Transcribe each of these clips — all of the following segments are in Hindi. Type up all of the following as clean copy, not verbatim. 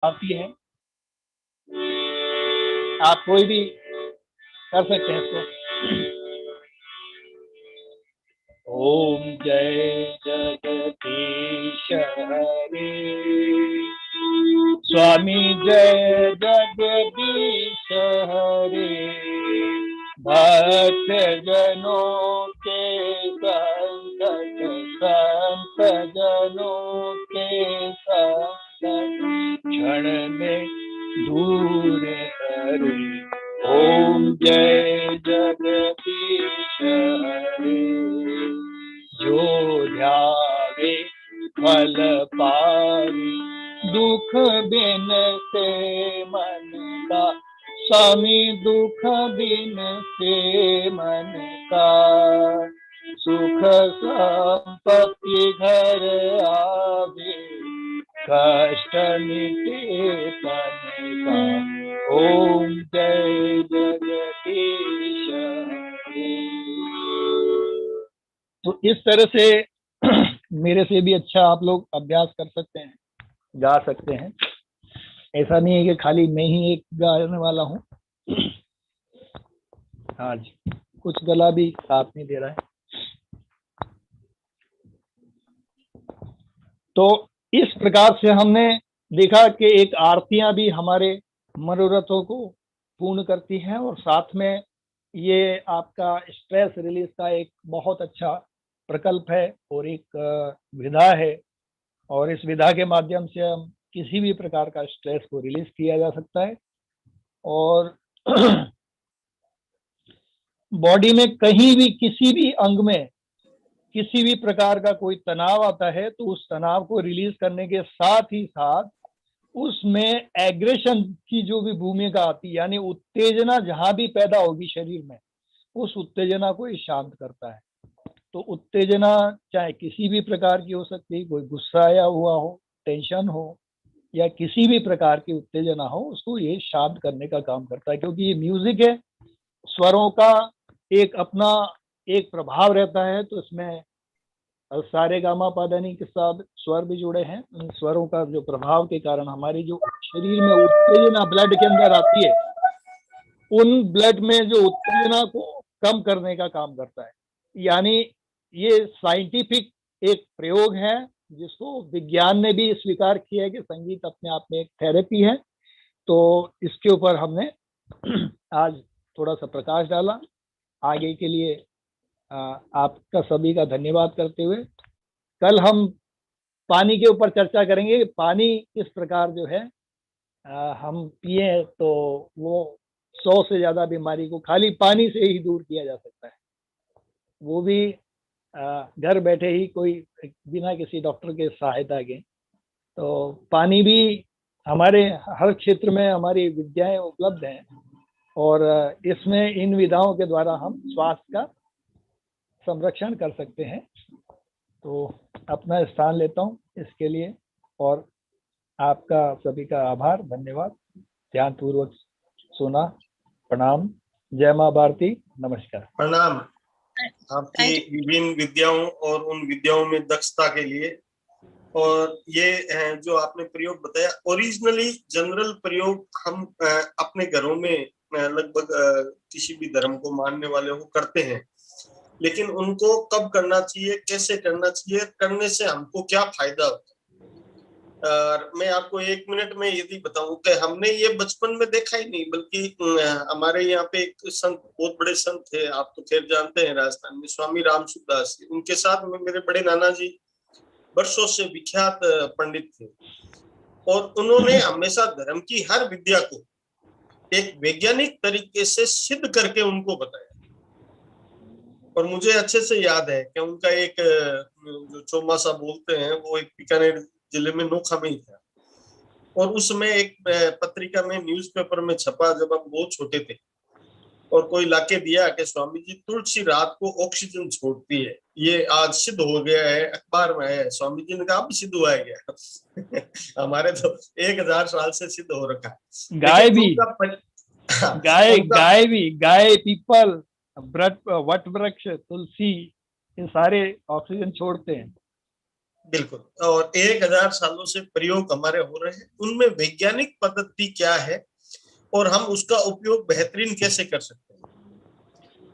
आती है, आप कोई भी कर सकते हैं इसको। ओम जय जगदीश हरे, स्वामी जय जगदीश हरे, भक्त जनों के संकट संत जनों के संकट क्षण में दूर करे। ओम जय जगदीश हरे, जो ध्यावे फल पावे, दुख बिन से मन का, स्वामी दुख बिन से मन का, सुख संपत्ति घर आवे, कष्ट मिटे तन का। ओम जय जगदीश हरे। तो इस तरह से मेरे से भी अच्छा आप लोग अभ्यास कर सकते हैं, गा सकते हैं। ऐसा नहीं है कि खाली मैं ही एक गाने वाला हूँ। आज कुछ गला भी साथ नहीं दे रहा है। तो इस प्रकार से हमने देखा कि एक आरतियां भी हमारे मनोरथों को पूर्ण करती हैं, और साथ में ये आपका स्ट्रेस रिलीज का एक बहुत अच्छा प्रकल्प है और एक विधा है, और इस विधा के माध्यम से हम किसी भी प्रकार का स्ट्रेस को रिलीज किया जा सकता है। और बॉडी में कहीं भी किसी भी अंग में किसी भी प्रकार का कोई तनाव आता है तो उस तनाव को रिलीज करने के साथ ही साथ उसमें एग्रेशन की जो भी भूमिका आती है, यानी उत्तेजना जहां भी पैदा होगी शरीर में, उस उत्तेजना को ये शांत करता है। तो उत्तेजना चाहे किसी भी प्रकार की हो सकती है, कोई गुस्सा आया हुआ हो, टेंशन हो, या किसी भी प्रकार की उत्तेजना हो, उसको ये शांत करने का काम करता है। क्योंकि ये म्यूजिक है, स्वरों का एक अपना एक प्रभाव रहता है, तो इसमें सारे गामा पादानी के साथ स्वर भी जुड़े हैं। उन स्वरों का जो प्रभाव के कारण हमारी जो शरीर में उत्तेजना ब्लड के अंदर आती है, उन ब्लड में जो उत्तेजना को कम करने का काम करता है। यानी ये साइंटिफिक एक प्रयोग है जिसको विज्ञान ने भी स्वीकार किया है कि संगीत अपने आप में एक थेरेपी है। तो इसके ऊपर हमने आज थोड़ा सा प्रकाश डाला। आगे के लिए आपका सभी का धन्यवाद करते हुए कल हम पानी के ऊपर चर्चा करेंगे। पानी किस प्रकार जो है हम पिए तो वो 100 से ज्यादा बीमारी को खाली पानी से ही दूर किया जा सकता है, वो भी घर बैठे ही, कोई बिना किसी डॉक्टर के सहायता के। तो पानी भी हमारे हर क्षेत्र में हमारी विद्याएं उपलब्ध हैं, और इसमें इन विधाओं के द्वारा हम स्वास्थ्य का संरक्षण कर सकते हैं। तो अपना स्थान लेता हूँ इसके लिए, और आपका सभी का आभार, धन्यवाद, ध्यान पूर्वक सुना। प्रणाम। जय माँ भारती। नमस्कार। प्रणाम आपकी विभिन्न विद्याओं और उन विद्याओं में दक्षता के लिए। और ये जो आपने प्रयोग बताया, ओरिजिनली जनरल प्रयोग हम अपने घरों में लगभग किसी भी धर्म को मानने वाले वो करते हैं, लेकिन उनको कब करना चाहिए, कैसे करना चाहिए, करने से हमको क्या फायदा होता है। और मैं आपको 1 मिनट में यदि बताऊं कि हमने ये बचपन में देखा ही नहीं, बल्कि हमारे यहाँ पे एक संत, बहुत बड़े संत थे, आप तो खैर जानते हैं, राजस्थान में स्वामी रामसुखदास जी। उनके साथ में मेरे बड़े नाना जी वर्षों से विख्यात पंडित थे, और उन्होंने हमेशा धर्म की हर विद्या को एक वैज्ञानिक तरीके से सिद्ध करके उनको बताया। और मुझे अच्छे से याद है कि उनका एक जो चौमासा बोलते हैं, वो एक बीकानेर जिले में नोखा में ही था, और उसमें एक पत्रिका में, न्यूज़पेपर में छपा जब हम बहुत छोटे थे, और कोई लाके दिया कि स्वामी जी, तुलसी रात को ऑक्सीजन छोड़ती है, ये आज सिद्ध हो गया है, अखबार में है। स्वामी जी ने कहा अब सिद्ध हुआ गया हमारे तो 1000 साल से सिद्ध हो रखा है। गाय भी गाय पीपल, वट वृक्ष, तुलसी, ये सारे ऑक्सीजन छोड़ते हैं। बिल्कुल। और 1000 सालों से प्रयोग हमारे हो रहे हैं, उनमें वैज्ञानिक पद्धति क्या है और हम उसका उपयोग बेहतरीन कैसे कर सकते हैं,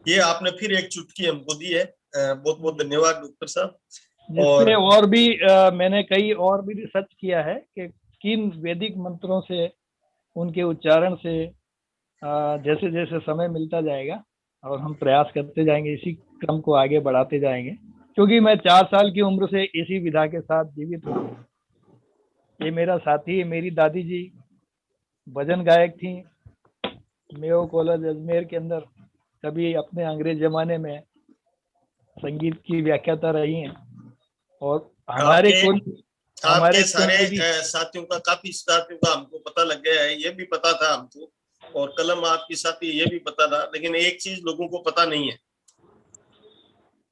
ये आपने फिर एक चुटकी हमको दी है। बहुत बहुत धन्यवाद डॉक्टर साहब। जिससे और भी मैंने कई और भी रिसर्च किया है कि किन वैदिक मंत्रों से, उनके उच्चारण से जैसे जैसे समय मिलता जाएगा और हम प्रयास करते जाएंगे, इसी क्रम को आगे बढ़ाते जाएंगे, क्योंकि मैं 4 साल की उम्र से इसी विधा के साथ जीवित हूँ। ये मेरा साथी, मेरी दादी जी भजन गायक थी, मेयो कॉलेज अजमेर के अंदर कभी अपने अंग्रेज जमाने में संगीत की व्याख्याता रही हैं। और हमारे आपके कुल सारे में भी साथियों का, काफी साथियों का हमको पता लग गया है, ये भी पता था हमको, और कलम आपकी साथी ये भी पता था, लेकिन एक चीज लोगों को पता नहीं है,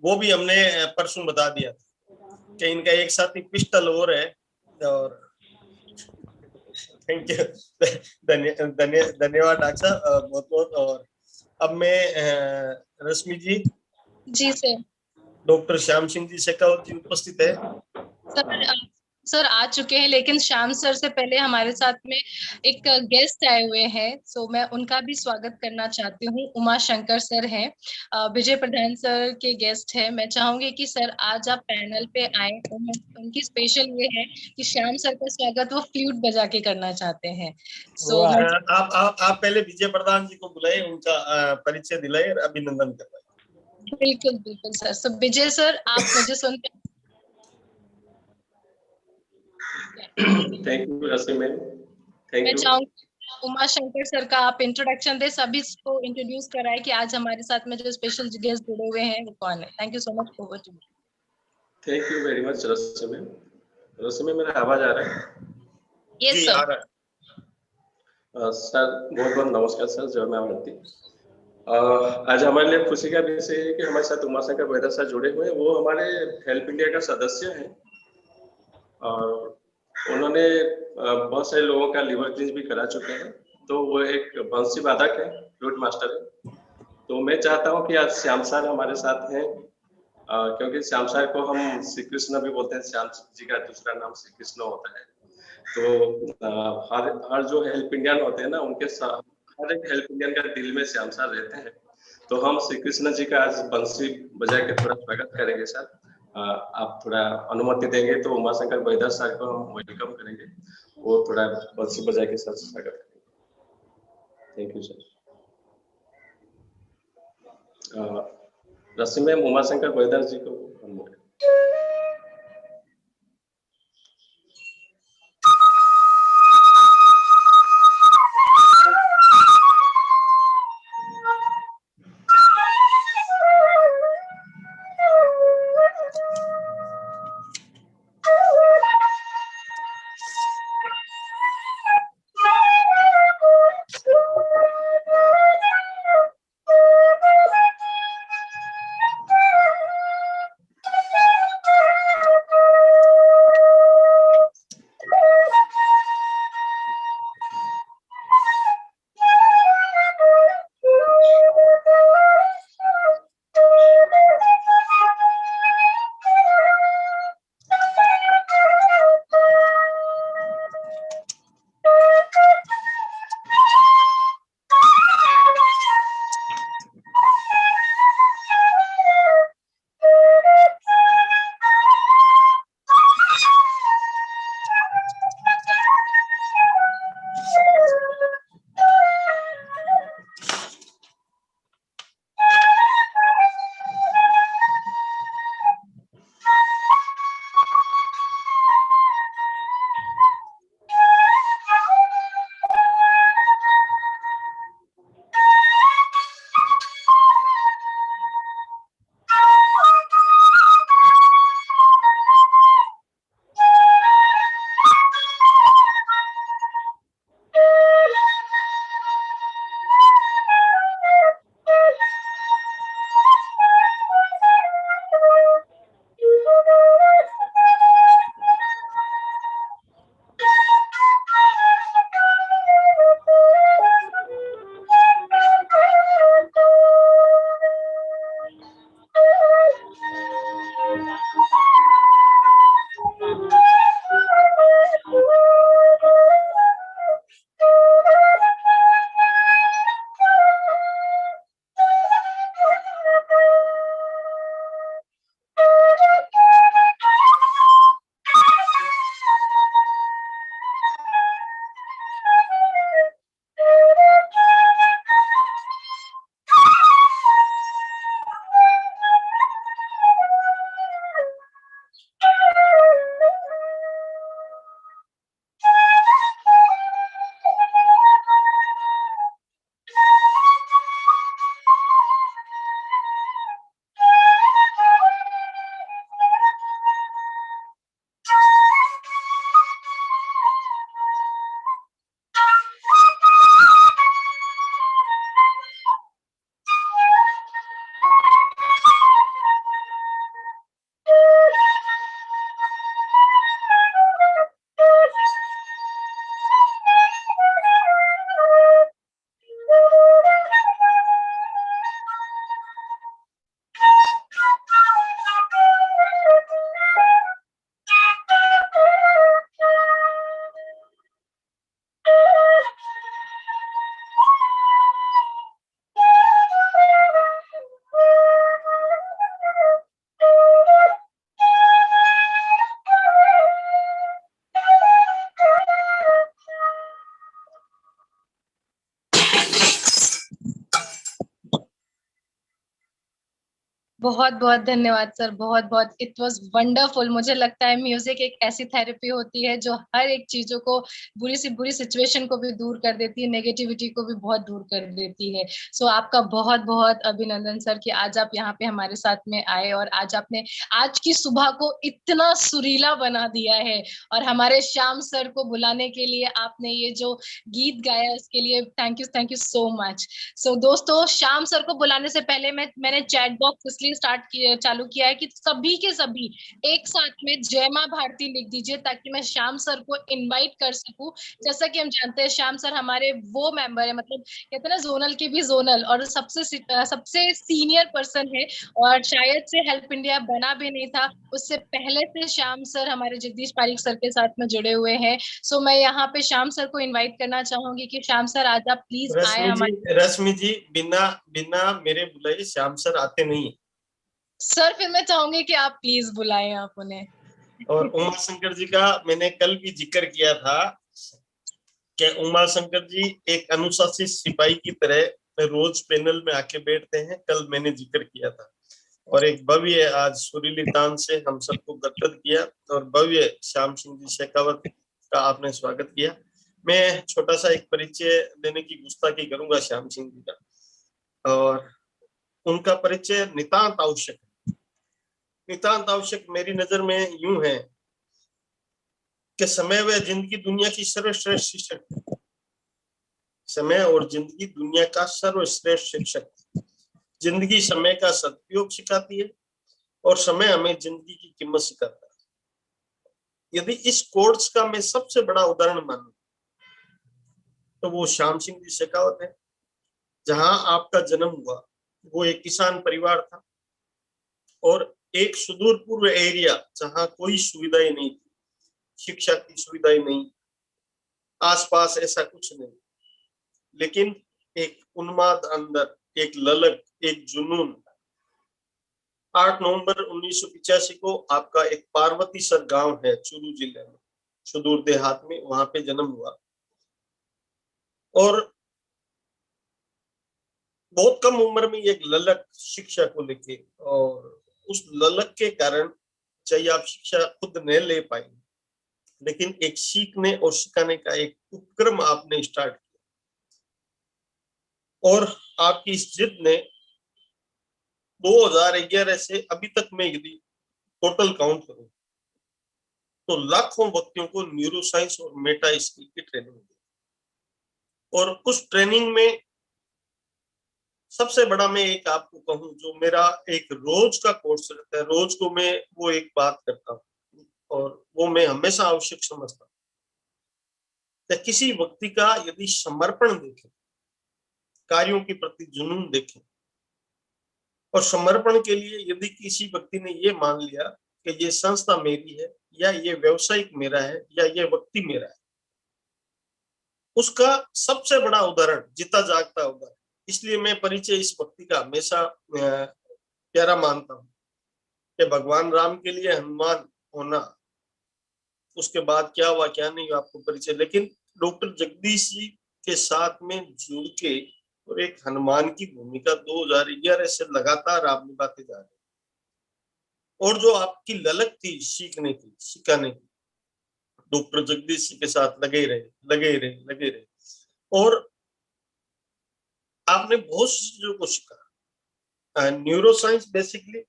वो भी हमने परसों बता दिया था कि इनका एक साथी पिस्टल और है। और थैंक यू, धन्यवाद डॉक्टर साहब, बहुत बहुत। और अब मैं रश्मि जी सर, डॉक्टर श्याम सिंह जी शेखावत जी उपस्थित है। सर आ चुके हैं, लेकिन श्याम सर से पहले हमारे साथ में एक गेस्ट आए हुए हैं, सो मैं उनका भी स्वागत करना चाहती हूँ। उमा शंकर सर हैं, विजय प्रधान सर के गेस्ट हैं। मैं चाहूंगी कि सर आज आप पैनल पे आए, तो उनकी स्पेशल ये है कि श्याम सर का स्वागत वो फ्लूट बजा के करना चाहते हैं। सो आप पहले विजय प्रधान जी को बुलाए, उनका परिचय दिलाए और अभिनंदन करवाए। बिल्कुल बिल्कुल सर। सो विजय सर, आप मुझे सुनते हैं? Thank you Rashmi ma'am, thank मैं यू। चाहूंगी उमा शंकर सर का आप इंट्रोडक्शन दे, सभी को इंट्रोड्यूस कराए कि आज हमारे साथ में जो स्पेशल गेस्ट जुड़े हुए हैं वो कौन है। Thank you so much. Over to you. Thank you very much Rashmi ma'am. Rashmi, मेरा आवाज आ रहा है? Yes sir. सर बहुत बहुत नमस्कार सर, जय मां भारती। आज हमारे लिए खुशी का विषय है कि हमारे साथ उमा शंकर बैदर सर जुड़े हुए हैं। वो हमारे हेल्प इंडिया का सदस्य हैं और उन्होंने बहुत सारे लोगों का लिवर क्लींस भी करा चुके हैं। तो वो एक बंसी वादक है, फ्लूट मास्टर है। तो मैं चाहता हूँ कि आज श्याम सर हमारे साथ हैं, क्योंकि श्याम सर को हम श्री कृष्ण भी बोलते हैं, श्याम जी का दूसरा नाम श्री कृष्ण होता है। तो हर जो हेल्प इंडियन होते हैं ना, उनके हर एक हेल्प इंडियन का दिल में श्याम सर रहते हैं। तो हम श्री कृष्ण जी का आज बंसी बजा के थोड़ा स्वागत करेंगे सर। आप थोड़ा अनुमति देंगे तो उमा शंकर बैदर सर को हम वेलकम करेंगे, वो थोड़ा बंसी बजा के सर स्वागत करेंगे। Thank you sir. Rashmi ma'am, Uma Shankar Baidar ji को बहुत बहुत धन्यवाद सर, बहुत बहुत, इट वाज वंडरफुल। मुझे लगता है म्यूजिक एक ऐसी थेरेपी होती है जो हर एक चीजों को, बुरी से बुरी सिचुएशन को भी दूर कर देती है, नेगेटिविटी को भी बहुत दूर कर देती है। सो आपका बहुत बहुत अभिनंदन सर कि आज आप यहाँ पे हमारे साथ में आए और आज आपने आज की सुबह को इतना सुरीला बना दिया है। और हमारे श्याम सर को बुलाने के लिए आपने ये जो गीत गाया उसके लिए थैंक यू सो मच। सो दोस्तों, श्याम सर को बुलाने से पहले मैंने चैट बॉक्स इसलिए चालू किया है कि सभी के सभी एक साथ में जय मां भारती लिख दीजिए ताकि मैं श्याम सर को इनवाइट कर सकूं। जैसा कि हम जानते हैं श्याम सर हमारे वो मेंबर है, मतलब कहते हैं ना जोनल के भी जोनल, और सबसे सीनियर पर्सन है। और शायद से हेल्प इंडिया बना भी नहीं था उससे पहले से श्याम सर हमारे जगदीश पारिक सर के साथ में जुड़े हुए हैं। सो मैं यहाँ पे श्याम सर को इनवाइट करना चाहूंगी कि श्याम सर आज आप प्लीज आए हमारे। रश्मि जी, बिना बिना मेरे बुलाए श्याम सर आते नहीं है। सर फिर मैं चाहूंगी कि आप प्लीज बुलाएं आप उन्हें। और उमा शंकर जी का मैंने कल भी जिक्र किया था कि उमा शंकर जी एक अनुशासित सिपाही की तरह रोज पैनल में आके बैठते हैं, कल मैंने जिक्र किया था। और एक भव्य आज सुरीली तान से हम सबको गदगद किया और भव्य श्याम सिंह जी शेखावत का आपने स्वागत किया। मैं छोटा सा एक परिचय देने की गुस्ताखी करूंगा श्याम सिंह जी का, और उनका परिचय नितांत आवश्यक है। नितांत आवश्यक मेरी नजर में यूं है कि समय व जिंदगी दुनिया की सर्वश्रेष्ठ शिक्षक, समय और जिंदगी दुनिया का सर्वश्रेष्ठ शिक्षक। जिंदगी समय का सदुपयोग सिखाती है और समय हमें जिंदगी की कीमत सिखाता है। यदि इस कोर्स का मैं सबसे बड़ा उदाहरण मानूं तो वो श्याम सिंह जी शेखावत है। जहां आपका जन्म हुआ वो एक किसान परिवार था और एक सुदूर पूर्व एरिया जहां कोई सुविधाएं नहीं थी, शिक्षा की सुविधाएं नहीं, आसपास ऐसा कुछ नहीं, लेकिन एक उन्माद अंदर, एक ललक, एक जुनून। 8 नवंबर 1985 को आपका एक पार्वती सर गांव है चूरू जिले में, सुदूर देहात में, वहां पे जन्म हुआ। और बहुत कम उम्र में एक ललक शिक्षा को लेके, और उस ललक के कारण चाहे आप शिक्षा खुद नहीं ले पाए, लेकिन एक सीखने और सिखाने का एक उपक्रम आपने स्टार्ट किया। और आपकी इस जिद ने 2011 से अभी तक मैं यदि टोटल काउंट करूं तो लाखों व्यक्तियों को न्यूरो साइंस और मेटा स्किल की ट्रेनिंग दी। और उस ट्रेनिंग में सबसे बड़ा मैं एक आपको कहूं, जो मेरा एक रोज का कोर्स रहता है, रोज को मैं वो एक बात करता हूँ और वो मैं हमेशा आवश्यक समझता हूँ कि किसी व्यक्ति का यदि समर्पण देखें, कार्यों के प्रति जुनून देखें, और समर्पण के लिए यदि किसी व्यक्ति ने ये मान लिया कि ये संस्था मेरी है या ये व्यवसायिक मेरा है या ये व्यक्ति मेरा है, उसका सबसे बड़ा उदाहरण जीता जागता उदाहरण। इसलिए मैं परिचय इस व्यक्ति का हमेशा प्यारा मानता हूँ कि भगवान राम के लिए हनुमान होना, उसके बाद क्या हुआ क्या नहीं हुआ आपको परिचय, लेकिन डॉक्टर जगदीश जी के साथ में जुड़ के और एक हनुमान की भूमिका 2011 से लगातार आप निभाते जा रहे हैं। और जो आपकी ललक थी सीखने की, सिखाने की, डॉक्टर जगदीश जी के साथ लगे रहे और आपने बहुत सी चीजों को सीखा। न्यूरो साइंस बेसिकली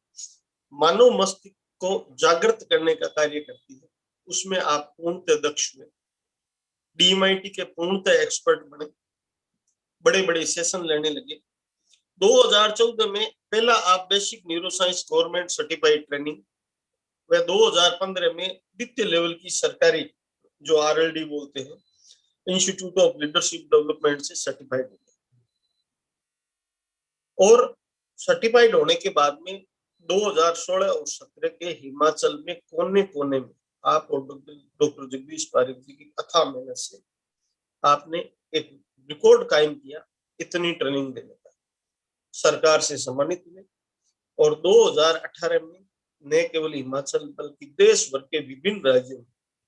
मानव मस्तिष्क को जागृत करने का कार्य करती है, उसमें आप पूर्णतः दक्ष हुए, DMIT के पूर्णतः एक्सपर्ट बने, बड़े बड़े सेशन लेने लगे। 2014 में पहला आप basic neuro science government certified training, वह 2015 में द्वितीय लेवल की सरकारी जो RLD बोलते हैं, इंस्टीट्यूट ऑफ लीडरशिप डेवलपमेंट से सर्टिफाइड हो। और सर्टिफाइड होने के बाद में 2016 और 17 के हिमाचल में कोने कोने में आप और डॉक्टर जगदीश पारिक जी की अथाह मेहनत से आपने एक रिकॉर्ड कायम किया, इतनी ट्रेनिंग देने का, सरकार से सम्मानित हुए। और 2018 में न केवल हिमाचल बल्कि देश भर के विभिन्न राज्यों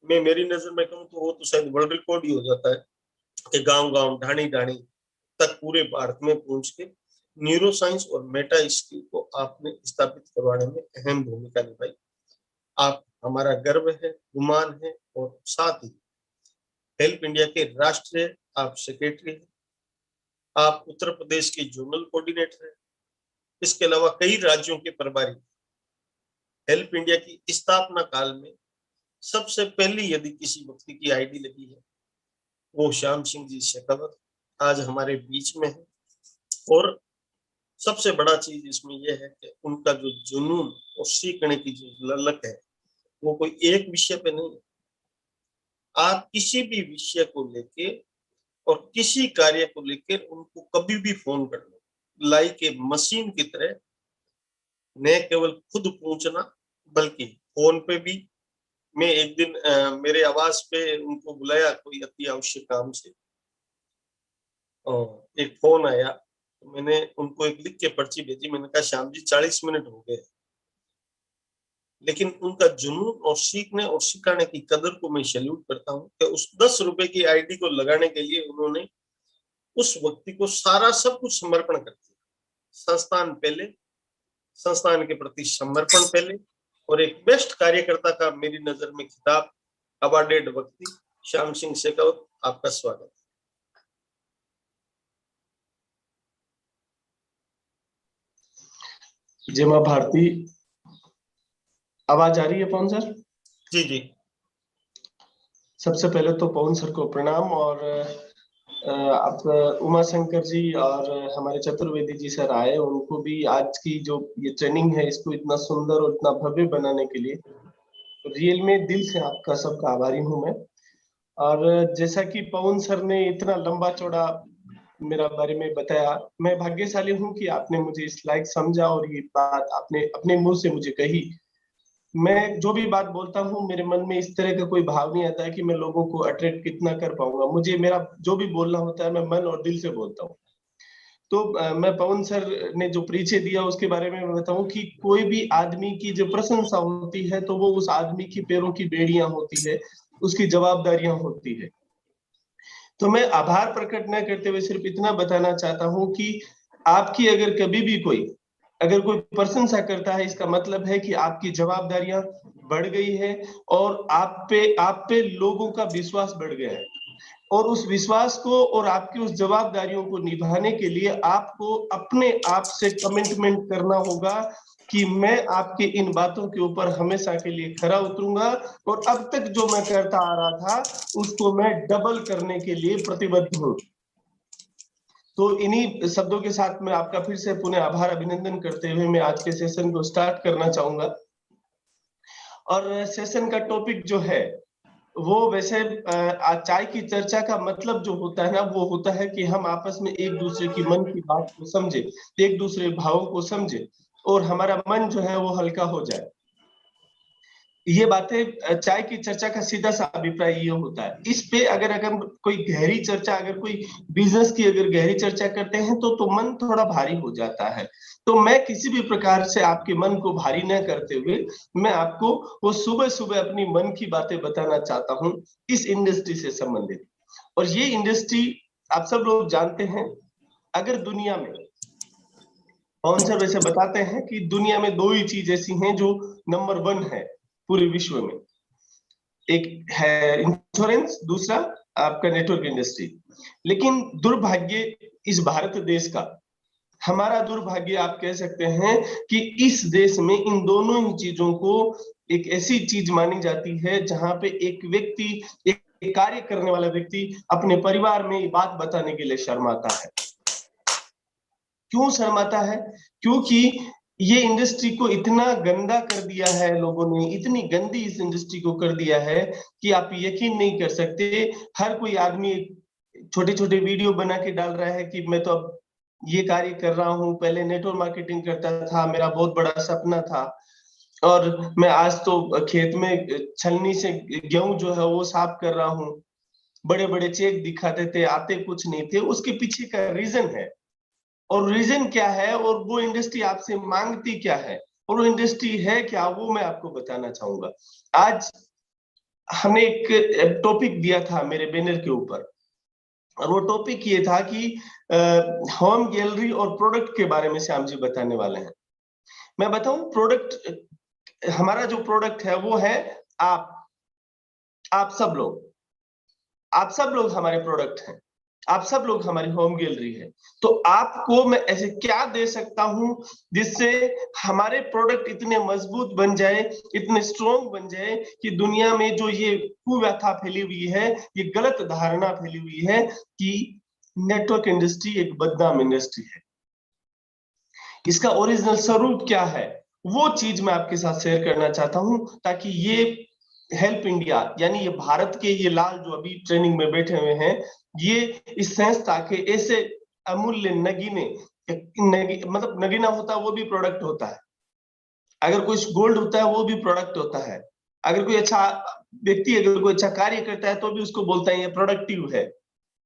में, मेरी नजर में कहूँ तो वो तो शायद वर्ल्ड रिकॉर्ड ही हो जाता है कि गांव गांव ढाणी ढाणी तक पूरे भारत में पहुंच के न्यूरो साइंस और मेटा स्किल को आपने स्थापित करवाने में अहम भूमिका निभाई। आप हमारा गर्व है, गुमान है और साथ ही हेल्प इंडिया के राष्ट्रीय आप सेक्रेटरी हैं। आप उत्तर प्रदेश के जोनल कोऑर्डिनेटर हैं। इसके अलावा कई राज्यों के प्रभारी। हेल्प इंडिया की स्थापना काल में सबसे पहली यदि किसी व्यक्ति की आईडी लगी है वो श्याम सिंह जी शेखावत आज हमारे बीच में है। और सबसे बड़ा चीज इसमें यह है कि उनका जो जुनून और सीखने की जो ललक है वो कोई एक विषय पे नहीं है। आप किसी भी विषय को लेके और किसी कार्य को लेकर उनको कभी भी फोन कर लो, लाइक ए मशीन की तरह, न केवल खुद पहुंचना बल्कि फोन पे भी। मैं एक दिन मेरे आवास पे उनको बुलाया कोई अति आवश्यक काम से, और एक फोन आया तो मैंने उनको एक लिख के पर्ची भेजी। मैंने कहा श्याम जी 40 मिनट हो गए, लेकिन उनका जुनून और सीखने और सिखाने की कदर को मैं सैल्यूट करता हूँ कि उस 10 रुपए की आईडी को लगाने के लिए उन्होंने उस व्यक्ति को सारा सब कुछ समर्पण कर दिया। संस्थान पहले, संस्थान के प्रति समर्पण पहले, और एक बेस्ट कार्यकर्ता का मेरी नजर में खिताब अवार्डेड व्यक्ति श्याम सिंह शेखावत, आपका स्वागत। जय मां भारती। आवाज आ रही है पवन सर? जी जी। सबसे पहले तो पवन सर को प्रणाम, और आप उमा शंकर जी और हमारे चतुर्वेदी जी सर आए, उनको भी आज की जो ये ट्रेनिंग है इसको इतना सुंदर और इतना भव्य बनाने के लिए रियल में दिल से आपका सबका आभारी हूं मैं। और जैसा कि पवन सर ने इतना लंबा चौड़ा मेरा बारे में बताया, मैं भाग्यशाली हूं कि आपने मुझे इस लायक समझा और ये बात आपने अपने मुंह से मुझे कही। मैं जो भी बात बोलता हूँ मेरे मन में इस तरह का कोई भाव नहीं आता है कि मैं लोगों को अट्रैक्ट कितना कर पाऊंगा। मुझे मेरा जो भी बोलना होता है मैं मन और दिल से बोलता हूँ। तो मैं पवन सर ने जो परिचय दिया उसके बारे में बताऊं कि कोई भी आदमी की जो प्रशंसा होती है तो वो उस आदमी की पैरों की बेड़ियां होती है, उसकी जवाबदारियां होती है। तो मैं आभार प्रकट न करते हुए सिर्फ इतना बताना चाहता हूं कि आपकी अगर कभी भी अगर कोई प्रशंसा करता है इसका मतलब है कि आपकी जवाबदारियां बढ़ गई है और आप पे लोगों का विश्वास बढ़ गया है। और उस विश्वास को और आपकी उस जवाबदारियों को निभाने के लिए आपको अपने आप से कमिटमेंट करना होगा कि मैं आपके इन बातों के ऊपर हमेशा के लिए खरा उतरूंगा, और अब तक जो मैं करता आ रहा था उसको मैं डबल करने के लिए प्रतिबद्ध हूं। तो इन्हीं शब्दों के साथ मैं आपका फिर से पुनः आभार अभिनंदन करते हुए मैं आज के सेशन को स्टार्ट करना चाहूंगा। और सेशन का टॉपिक जो है वो वैसे आज चाय की चर्चा का मतलब जो होता है ना, वो होता है कि हम आपस में एक दूसरे की मन की बात को समझे, एक दूसरे भावों को समझे और हमारा मन जो है वो हल्का हो जाए। ये बातें चाय की चर्चा का सीधा सा अभिप्राय ये होता है। इस पे अगर कोई गहरी चर्चा, अगर कोई बिजनेस की अगर गहरी चर्चा करते हैं तो मन थोड़ा भारी हो जाता है। तो मैं किसी भी प्रकार से आपके मन को भारी न करते हुए मैं आपको वो सुबह सुबह अपनी मन की बातें बताना चाहता हूँ इस इंडस्ट्री से संबंधित। और ये इंडस्ट्री आप सब लोग जानते हैं, अगर दुनिया में पवन सर वैसे बताते हैं कि दुनिया में दो ही चीज ऐसी हैं जो नंबर 1 है पूरे विश्व में, एक है इंश्योरेंस, दूसरा आपका नेटवर्क इंडस्ट्री। लेकिन दुर्भाग्य इस भारत देश का, हमारा दुर्भाग्य आप कह सकते हैं कि इस देश में इन दोनों ही चीजों को एक ऐसी चीज मानी जाती है जहां पे एक व्यक्ति, एक कार्य करने वाला व्यक्ति अपने परिवार में ये बात बताने के लिए शर्माता है। क्यों शर्माता है? क्योंकि ये इंडस्ट्री को इतना गंदा कर दिया है लोगों ने, इतनी गंदी इस इंडस्ट्री को कर दिया है कि आप यकीन नहीं कर सकते। हर कोई आदमी छोटे छोटे वीडियो बना के डाल रहा है कि मैं तो अब ये कार्य कर रहा हूँ, पहले नेटवर्क मार्केटिंग करता था, मेरा बहुत बड़ा सपना था और मैं आज तो खेत में छलनी से गेहूं जो है वो साफ कर रहा हूँ। बड़े बड़े चेक दिखाते थे, आते कुछ नहीं थे। उसके पीछे का रीजन है, और रीजन क्या है और वो इंडस्ट्री आपसे मांगती क्या है और वो इंडस्ट्री है क्या, वो मैं आपको बताना चाहूंगा। आज हमने एक टॉपिक दिया था मेरे बैनर के ऊपर, और वो टॉपिक ये था कि होम गैलरी और प्रोडक्ट के बारे में श्याम जी बताने वाले हैं। मैं बताऊं, प्रोडक्ट, हमारा जो प्रोडक्ट है वो है आप सब लोग, आप सब लोग हमारे प्रोडक्ट हैं, आप सब लोग हमारी होम गैलरी है। तो आपको मैं ऐसे क्या दे सकता हूं जिससे हमारे प्रोडक्ट इतने मजबूत बन जाए, इतने स्ट्रॉन्ग बन जाए कि दुनिया में जो ये कुव्यथा फैली हुई है, ये गलत धारणा फैली हुई है कि नेटवर्क इंडस्ट्री एक बदनाम इंडस्ट्री है, इसका ओरिजिनल स्वरूप क्या है, वो चीज मैं आपके साथ शेयर करना चाहता हूं, ताकि ये हेल्प इंडिया, यानी ये भारत के ये लाल जो अभी ट्रेनिंग में बैठे हुए हैं, ये इस संस्था के ऐसे अमूल्य नगीने, मतलब नगीना होता है वो भी प्रोडक्ट होता है, अगर कोई गोल्ड होता है वो भी प्रोडक्ट होता है, अगर कोई अच्छा व्यक्ति अगर कोई अच्छा कार्य करता है तो भी उसको बोलता है ये प्रोडक्टिव है।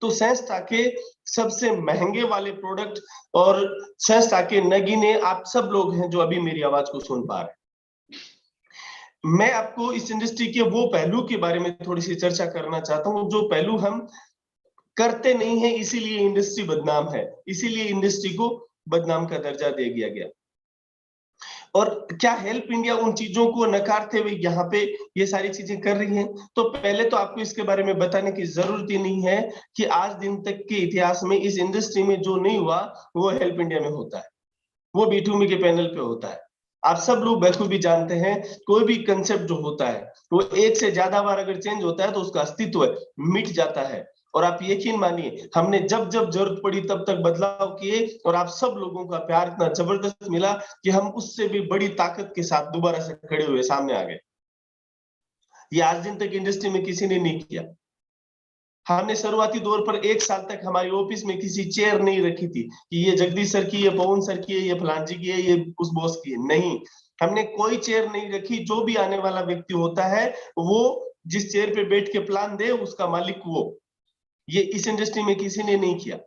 तो संस्था के सबसे महंगे वाले प्रोडक्ट और संस्था के नगीने आप सब लोग हैं जो अभी मेरी आवाज को सुन पा रहे हैं। मैं आपको इस इंडस्ट्री के वो पहलू के बारे में थोड़ी सी चर्चा करना चाहता हूँ जो पहलू हम करते नहीं है, इसीलिए इंडस्ट्री बदनाम है, इसीलिए इंडस्ट्री को बदनाम का दर्जा दे दिया गया। और क्या हेल्प इंडिया उन चीजों को नकारते हुए यहाँ पे ये सारी चीजें कर रही है? तो पहले तो आपको इसके बारे में बताने की जरूरत ही नहीं है कि आज दिन तक के इतिहास में इस इंडस्ट्री में जो नहीं हुआ वो हेल्प इंडिया में होता है, वो B2B के पैनल पे होता है। आप सब लोग बखूबी जानते हैं, कोई भी कंसेप्ट जो होता है वो एक से ज्यादा बार अगर चेंज होता है तो उसका अस्तित्व मिट जाता है। और आप यकीन मानिए, हमने जब जब जरूरत पड़ी तब तक बदलाव किए और आप सब लोगों का प्यार इतना जबरदस्त मिला कि हम उससे भी बड़ी ताकत के साथ दोबारा से खड़े हुए सामने आ गए। ये आज दिन तक इंडस्ट्री में किसी ने नहीं किया। हमने शुरुआती दौर पर 1 साल तक हमारी ऑफिस में किसी चेयर नहीं रखी थी कि ये जगदीश सर की, ये पवन सर की है, ये फलान जी की है, ये उस बॉस की है, नहीं, हमने कोई चेयर नहीं रखी। जो भी आने वाला व्यक्ति होता है वो जिस चेयर पे बैठ के प्लान दे उसका मालिक वो, ये इस इंडस्ट्री में किसी ने नहीं किया।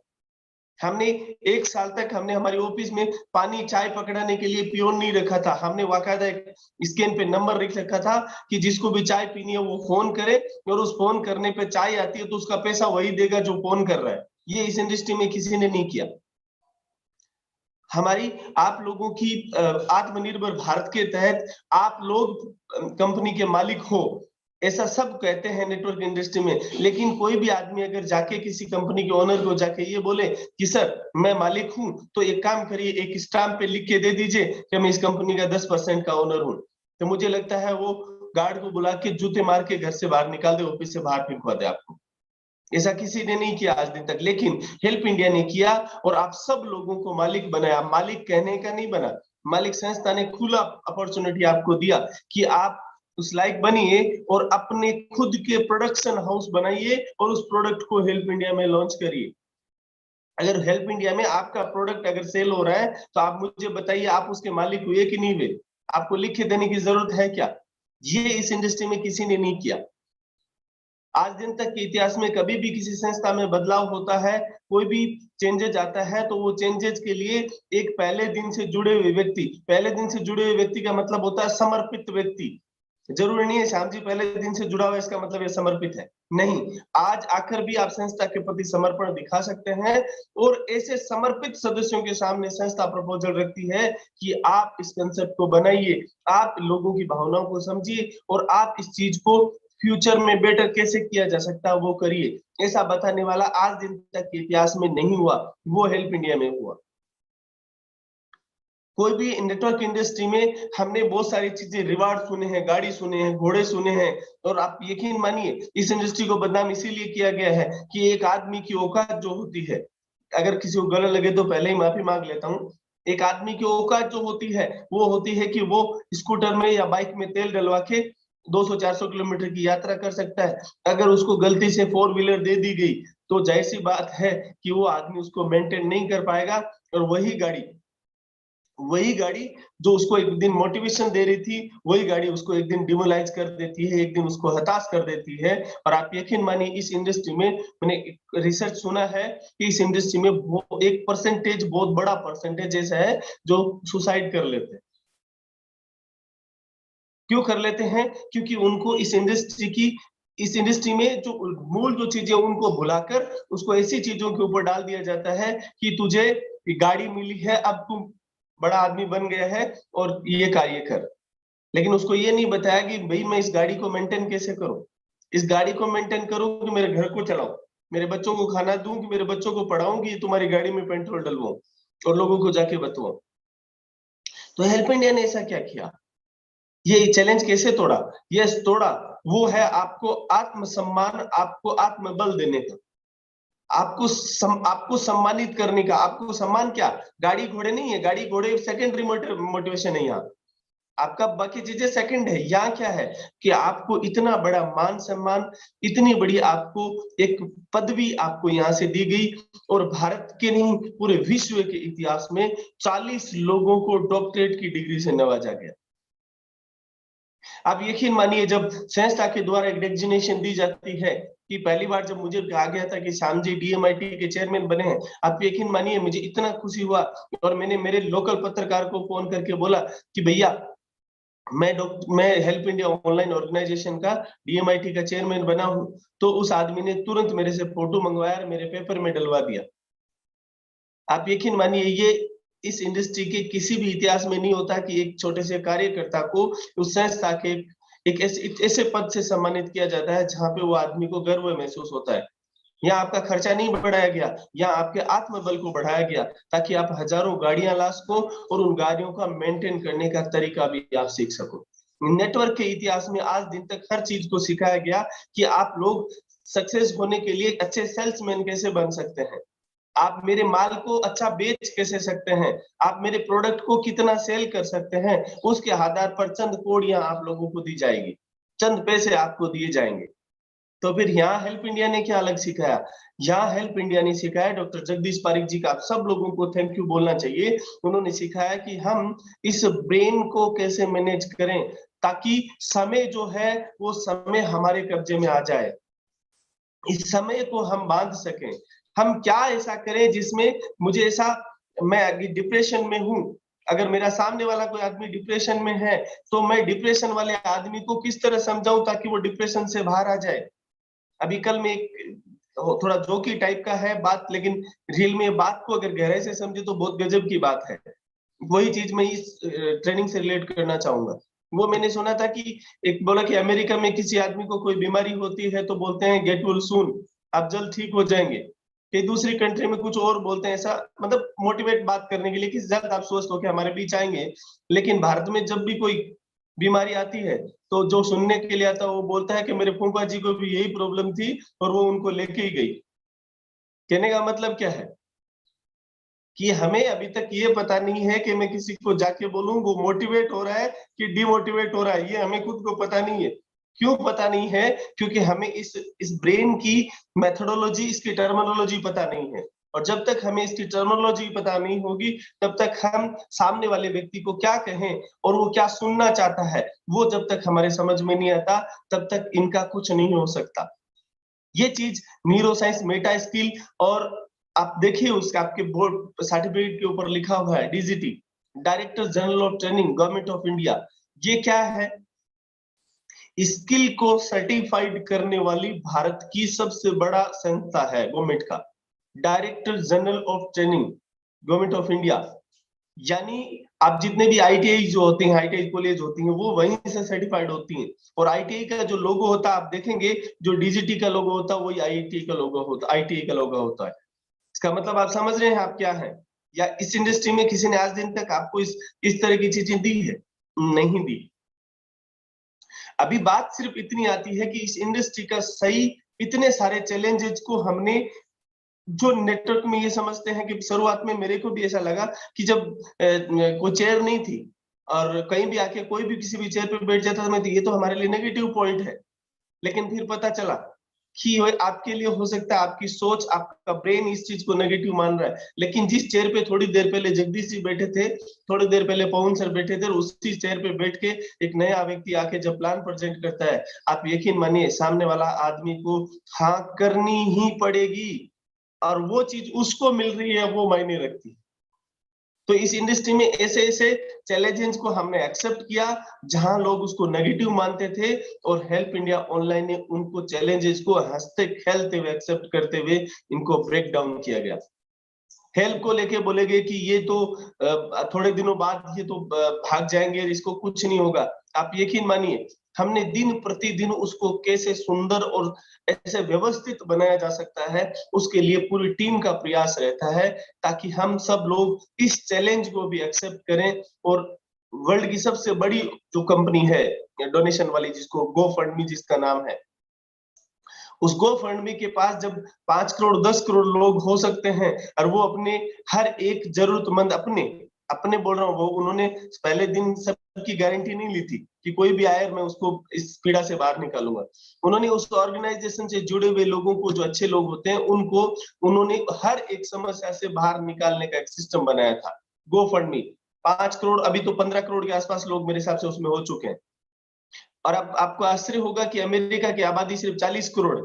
हमने 1 साल तक हमने हमारी ऑफिस में पानी चाय पकड़ाने के लिए पियोन नहीं रखा था, हमने बाकायदा एक स्कैन पे नंबर लिख रखा था कि जिसको भी चाय पीनी है वो फोन करे और उस फोन करने पे चाय आती है तो उसका पैसा वही देगा जो फोन कर रहा है। ये इस इंडस्ट्री में किसी ने नहीं किया। हमारी आप लोगों की आत्मनिर्भर भारत के तहत आप लोग कंपनी के मालिक हो, ऐसा सब कहते हैं नेटवर्क इंडस्ट्री में, लेकिन कोई भी आदमी अगर जाके किसी कंपनी के ओनर को जाके ये बोले कि सर मैं मालिक हूं, तो एक काम करिए, एक स्टाम्प पे लिख के दे दीजिए कि मैं इस कंपनी का 10% का ओनर हूं, तो मुझे लगता है वो गार्ड को बुला के जूते मार के घर से बाहर निकाल दे, ऑफिस से बाहर फेंकवा दे आपको। ऐसा किसी ने नहीं किया आज दिन तक, लेकिन हेल्प इंडिया ने किया और आप सब लोगों को मालिक बनाया। मालिक कहने का नहीं बना, मालिक संस्था ने खुला अपॉर्चुनिटी आपको दिया कि आप उस लायक बनिए और अपने खुद के प्रोडक्शन हाउस बनाइए और उस प्रोडक्ट को हेल्प इंडिया में लॉन्च करिए। अगर हेल्प इंडिया में आपका प्रोडक्ट अगर सेल हो रहा है तो आप मुझे बताइए, आप उसके मालिक हुए कि नहीं हुए? आपको लिख के देने की जरूरत है क्या? ये इस इंडस्ट्री में किसी ने नहीं किया। आज दिन तक के इतिहास में कभी भी किसी संस्था में बदलाव होता है, कोई भी चेंजेज आता है, तो वो चेंजेज के लिए एक पहले दिन से जुड़े हुए व्यक्ति, पहले दिन से जुड़े हुए व्यक्ति का मतलब होता है समर्पित व्यक्ति। जरूरी नहीं है श्याम जी पहले दिन से जुड़ा हुआ इसका मतलब ये समर्पित है, नहीं, आज आकर भी आप संस्था के प्रति समर्पण दिखा सकते हैं और ऐसे समर्पित सदस्यों के सामने संस्था प्रपोजल रखती है कि आप इस कंसेप्ट को बनाइए, आप लोगों की भावनाओं को समझिए और आप इस चीज को फ्यूचर में बेटर कैसे किया जा सकता है वो करिए। ऐसा बताने वाला आज दिन तक के इतिहास में नहीं हुआ, वो हेल्प इंडिया में हुआ। कोई भी नेटवर्क इंडस्ट्री में हमने बहुत सारी चीजें, रिवार्ड सुने हैं, गाड़ी सुने हैं, घोड़े सुने हैं, और आप यकीन मानिए इस इंडस्ट्री को बदनाम इसीलिए किया गया है कि एक आदमी की औकात जो होती है, अगर किसी को गलत लगे तो पहले ही माफी मांग लेता हूँ, एक आदमी की औकात जो होती है वो होती है कि वो स्कूटर में या बाइक में तेल डलवा के 200-400 किलोमीटर की यात्रा कर सकता है। अगर उसको गलती से 4 व्हीलर दे दी गई तो जाहिर सी बात है कि वो आदमी उसको मेंटेन नहीं कर पाएगा और वही गाड़ी जो उसको एक दिन मोटिवेशन दे रही थी, वही गाड़ी उसको एक दिन डिमोलाइज कर देती है, एक दिन उसको हताश कर देती है। और आप यकीन मानिए इस इंडस्ट्री में मैंने रिसर्च सुना है कि इस इंडस्ट्री में एक परसेंटेज, बहुत बड़ा परसेंटेज ऐसा है जो सुसाइड कर लेते हैं। क्यों कर लेते हैं? क्योंकि उनको इस इंडस्ट्री की इस इंडस्ट्री में जो मूल जो चीजें उनको भुलाकर उसको ऐसी चीजों के ऊपर डाल दिया जाता है कि तुझे गाड़ी मिली है, अब तुम बड़ा आदमी बन गया है और ये कार्य कर। लेकिन उसको ये नहीं बताया कि भाई मैं इस गाड़ी को मेंटेन कैसे करूं, इस गाड़ी को मेंटेन करूं कि मेरे घर को चलाऊं, मेरे बच्चों को खाना दूं, कि मेरे बच्चों को पढ़ाऊं, कि तुम्हारी गाड़ी में पेट्रोल डलवाऊं और लोगों को जाके बताऊं। तो हेल्प इंडिया ने ऐसा क्या किया, ये चैलेंज कैसे तोड़ा? यस तोड़ा, वो है आपको आत्मसम्मान, आपको आत्मबल देने का, आपको सम्मानित करने का। आपको सम्मान क्या, गाड़ी घोड़े नहीं है, गाड़ी घोड़े सेकेंडरी मोटिवेशन है, यहाँ आपका बाकी चीजें सेकंड है। यहाँ क्या है कि आपको इतना बड़ा मान सम्मान, इतनी बड़ी आपको एक पदवी आपको यहाँ से दी गई, और भारत के नहीं पूरे विश्व के इतिहास में 40 लोगों को डॉक्टरेट की डिग्री से नवाजा गया। आप यकीन मानिए, जब संस्था के द्वारा एक डेजिग्नेशन दी जाती है कि पहली बार जब मुझे कहा गया था कि श्याम जी DMIT के चेयरमैन बने हैं, आप यकीन मानिए मुझे इतना खुशी हुआ, और मैंने मेरे लोकल पत्रकार को फोन करके बोला कि भैया मैं हेल्प इंडिया ऑनलाइन ऑर्गेनाइजेशन का DMIT का चेयरमैन बना हूं। तो उस आदमी ने तुरंत मेरे से फोटो मंगवाया और मेरे पेपर में डलवा दिया। आप यकीन मानिए, ये इस इंडस्ट्री के किसी भी इतिहास में नहीं होता कि एक छोटे से कार्यकर्ता को उस संस्था के एक ऐसे पद से सम्मानित किया जाता है जहां पे वो आदमी को गर्व महसूस होता है। यहाँ आपका खर्चा नहीं बढ़ाया गया, यहाँ आपके आत्मबल को बढ़ाया गया, ताकि आप हजारों गाड़ियां ला सको और उन गाड़ियों का मेंटेन करने का तरीका भी आप सीख सको। नेटवर्क के इतिहास में आज दिन तक हर चीज को सिखाया गया कि आप लोग सक्सेस होने के लिए अच्छे सेल्समैन कैसे बन सकते हैं, आप मेरे माल को अच्छा बेच कैसे सकते हैं, आप मेरे प्रोडक्ट को कितना सेल कर सकते हैं, उसके आधार पर चंद कोड़ियां आप लोगों को दी जाएगी, चंद पैसे आपको दिए जाएंगे। तो फिर यहाँ हेल्प इंडिया ने क्या अलग सिखाया? यहाँ हेल्प इंडिया ने सिखाया, डॉक्टर जगदीश पारिक जी का आप सब लोगों को थैंक यू बोलना चाहिए। उन्होंने सिखाया कि हम इस ब्रेन को कैसे मैनेज करें ताकि समय जो है वो समय हमारे कब्जे में आ जाए, इस समय को हम बांध सकें। हम क्या ऐसा करें जिसमें मुझे ऐसा, मैं डिप्रेशन में हूं, अगर मेरा सामने वाला कोई आदमी डिप्रेशन में है तो मैं डिप्रेशन वाले आदमी को किस तरह समझाऊं ताकि वो डिप्रेशन से बाहर आ जाए। अभी कल में एक थोड़ा जोकी टाइप का है बात, लेकिन रियल में बात को अगर गहराई से समझे तो बहुत गजब की बात है। वही चीज मैं इस ट्रेनिंग से रिलेट करना चाहूंगा। वो मैंने सुना था कि एक बोला कि अमेरिका में किसी आदमी को कोई बीमारी होती है तो बोलते हैं गेट वेल सून, आप जल्द ठीक हो जाएंगे। कई दूसरी कंट्री में कुछ और बोलते हैं, ऐसा मतलब मोटिवेट बात करने के लिए कि जल्द आप स्वस्थ होकर हमारे बीच आएंगे। लेकिन भारत में जब भी कोई बीमारी आती है तो जो सुनने के लिए आता है वो बोलता है कि मेरे फूफा जी को भी यही प्रॉब्लम थी और वो उनको लेके ही गई। कहने का मतलब क्या है कि हमें अभी तक ये पता नहीं है कि मैं किसी को जाके बोलूं वो मोटिवेट हो रहा है कि डिमोटिवेट हो रहा है, ये हमें खुद को पता नहीं है। क्यों पता नहीं है? क्योंकि हमें इस ब्रेन की मेथोडोलॉजी, इसकी टर्मिनोलॉजी पता नहीं है। और जब तक हमें इसकी टर्मिनोलॉजी पता नहीं होगी तब तक हम सामने वाले व्यक्ति को क्या कहें और वो क्या सुनना चाहता है वो जब तक हमारे समझ में नहीं आता तब तक इनका कुछ नहीं हो सकता। ये चीज न्यूरो साइंस मेटा स्किल, और आप देखिए उसका आपके बोर्ड सर्टिफिकेट के ऊपर लिखा हुआ है DGT, director general of training government of India. ये क्या है? स्किल को सर्टिफाइड करने वाली भारत की सबसे बड़ा संस्था है गवर्नमेंट का, director general of training government of India. यानी आप जितने भी ITI जो होते हैं, ITI कॉलेज होती हैं, वो वहीं से सर्टिफाइड होती हैं। और ITI का जो लोगो होता है आप देखेंगे, जो DGT का लोगो होता है वही ITI का लोगो होता है। इसका मतलब आप समझ रहे हैं आप क्या है? या इस इंडस्ट्री में किसी ने आज दिन तक आपको इस तरह की चीजें दी है? नहीं दी। अभी बात सिर्फ इतनी आती है कि इस इंडस्ट्री का सही, इतने सारे चैलेंजेस को हमने जो नेटवर्क में ये समझते हैं कि शुरुआत में मेरे को भी ऐसा लगा कि जब कोई चेयर नहीं थी और कहीं भी आके कोई भी किसी भी चेयर पे बैठ जाता था मैं, तो ये तो हमारे लिए नेगेटिव पॉइंट है। लेकिन फिर पता चला कि आपके लिए हो सकता है आपकी सोच, आपका ब्रेन इस चीज को नेगेटिव मान रहा है। लेकिन जिस चेयर पे थोड़ी देर पहले जगदीश जी बैठे थे, थोड़ी देर पहले पवन सर बैठे थे, और उसी चेयर पे बैठ के एक नया व्यक्ति आके जब प्लान प्रेजेंट करता है, आप यकीन मानिए सामने वाला आदमी को हाँ करनी ही पड़ेगी, और वो चीज उसको मिल रही है वो मायने रखती है। तो इस इंडस्ट्री में ऐसे ऐसे चैलेंजेस को हमने एक्सेप्ट किया जहां लोग उसको नेगेटिव मानते थे, और हेल्प इंडिया ऑनलाइन ने उनको चैलेंजेस को हंसते खेलते हुए एक्सेप्ट करते हुए इनको ब्रेक डाउन किया गया। हेल्प को लेके बोलेगे कि ये तो थोड़े दिनों बाद ये तो भाग जाएंगे, इसको कुछ नहीं होगा। आप यकीन मानिए, हमने दिन प्रतिदिन उसको कैसे सुंदर और ऐसे व्यवस्थित बनाया जा सकता है, उसके लिए पूरी टीम का प्रयास रहता है, ताकि हम सब लोग इस चैलेंज को भी एक्सेप्ट करें। और वर्ल्ड की सबसे बड़ी जो कंपनी है डोनेशन वाली, जिसको GoFundMe जिसका नाम है, उस GoFundMe के पास जब 5 करोड़ 10 करोड़ लोग हो सकते हैं, और वो अपने हर एक जरूरतमंद अपने बोल रहा हूँ, वो उन्होंने पहले दिन सबकी गारंटी नहीं ली थी कि कोई भी आए मैं उसको इस पीड़ा से बाहर निकालूंगा। उन्होंने उस ऑर्गेनाइजेशन से जुड़े हुए लोगों को, जो अच्छे लोग होते हैं, उनको उन्होंने हर एक समस्या से बाहर निकालने का एक सिस्टम बनाया था। GoFundMe 5 करोड़, अभी तो 15 करोड़ के आसपास लोग मेरे हिसाब से उसमें हो चुके हैं। और अब आपको आश्चर्य होगा कि अमेरिका की आबादी सिर्फ 40 करोड़ है,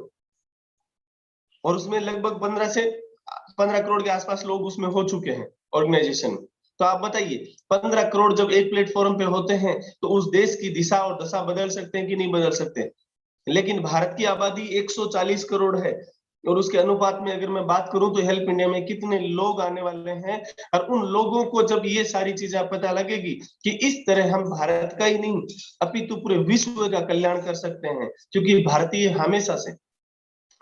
और उसमें लगभग 15 करोड़ के आसपास लोग उसमें हो चुके हैं ऑर्गेनाइजेशन। तो आप बताइए, 15 करोड़ जब एक प्लेटफॉर्म पे होते हैं, तो उस देश की दिशा और दशा बदल सकते हैं कि नहीं बदल सकते। लेकिन भारत की आबादी 140 करोड़ है, और उसके अनुपात में अगर मैं बात करूं तो हेल्प इंडिया में कितने लोग आने वाले हैं, और उन लोगों को जब ये सारी चीजें पता लगेगी कि इस तरह हम भारत का ही नहीं अपितु पूरे विश्व का कल्याण कर सकते हैं, क्योंकि भारतीय हमेशा से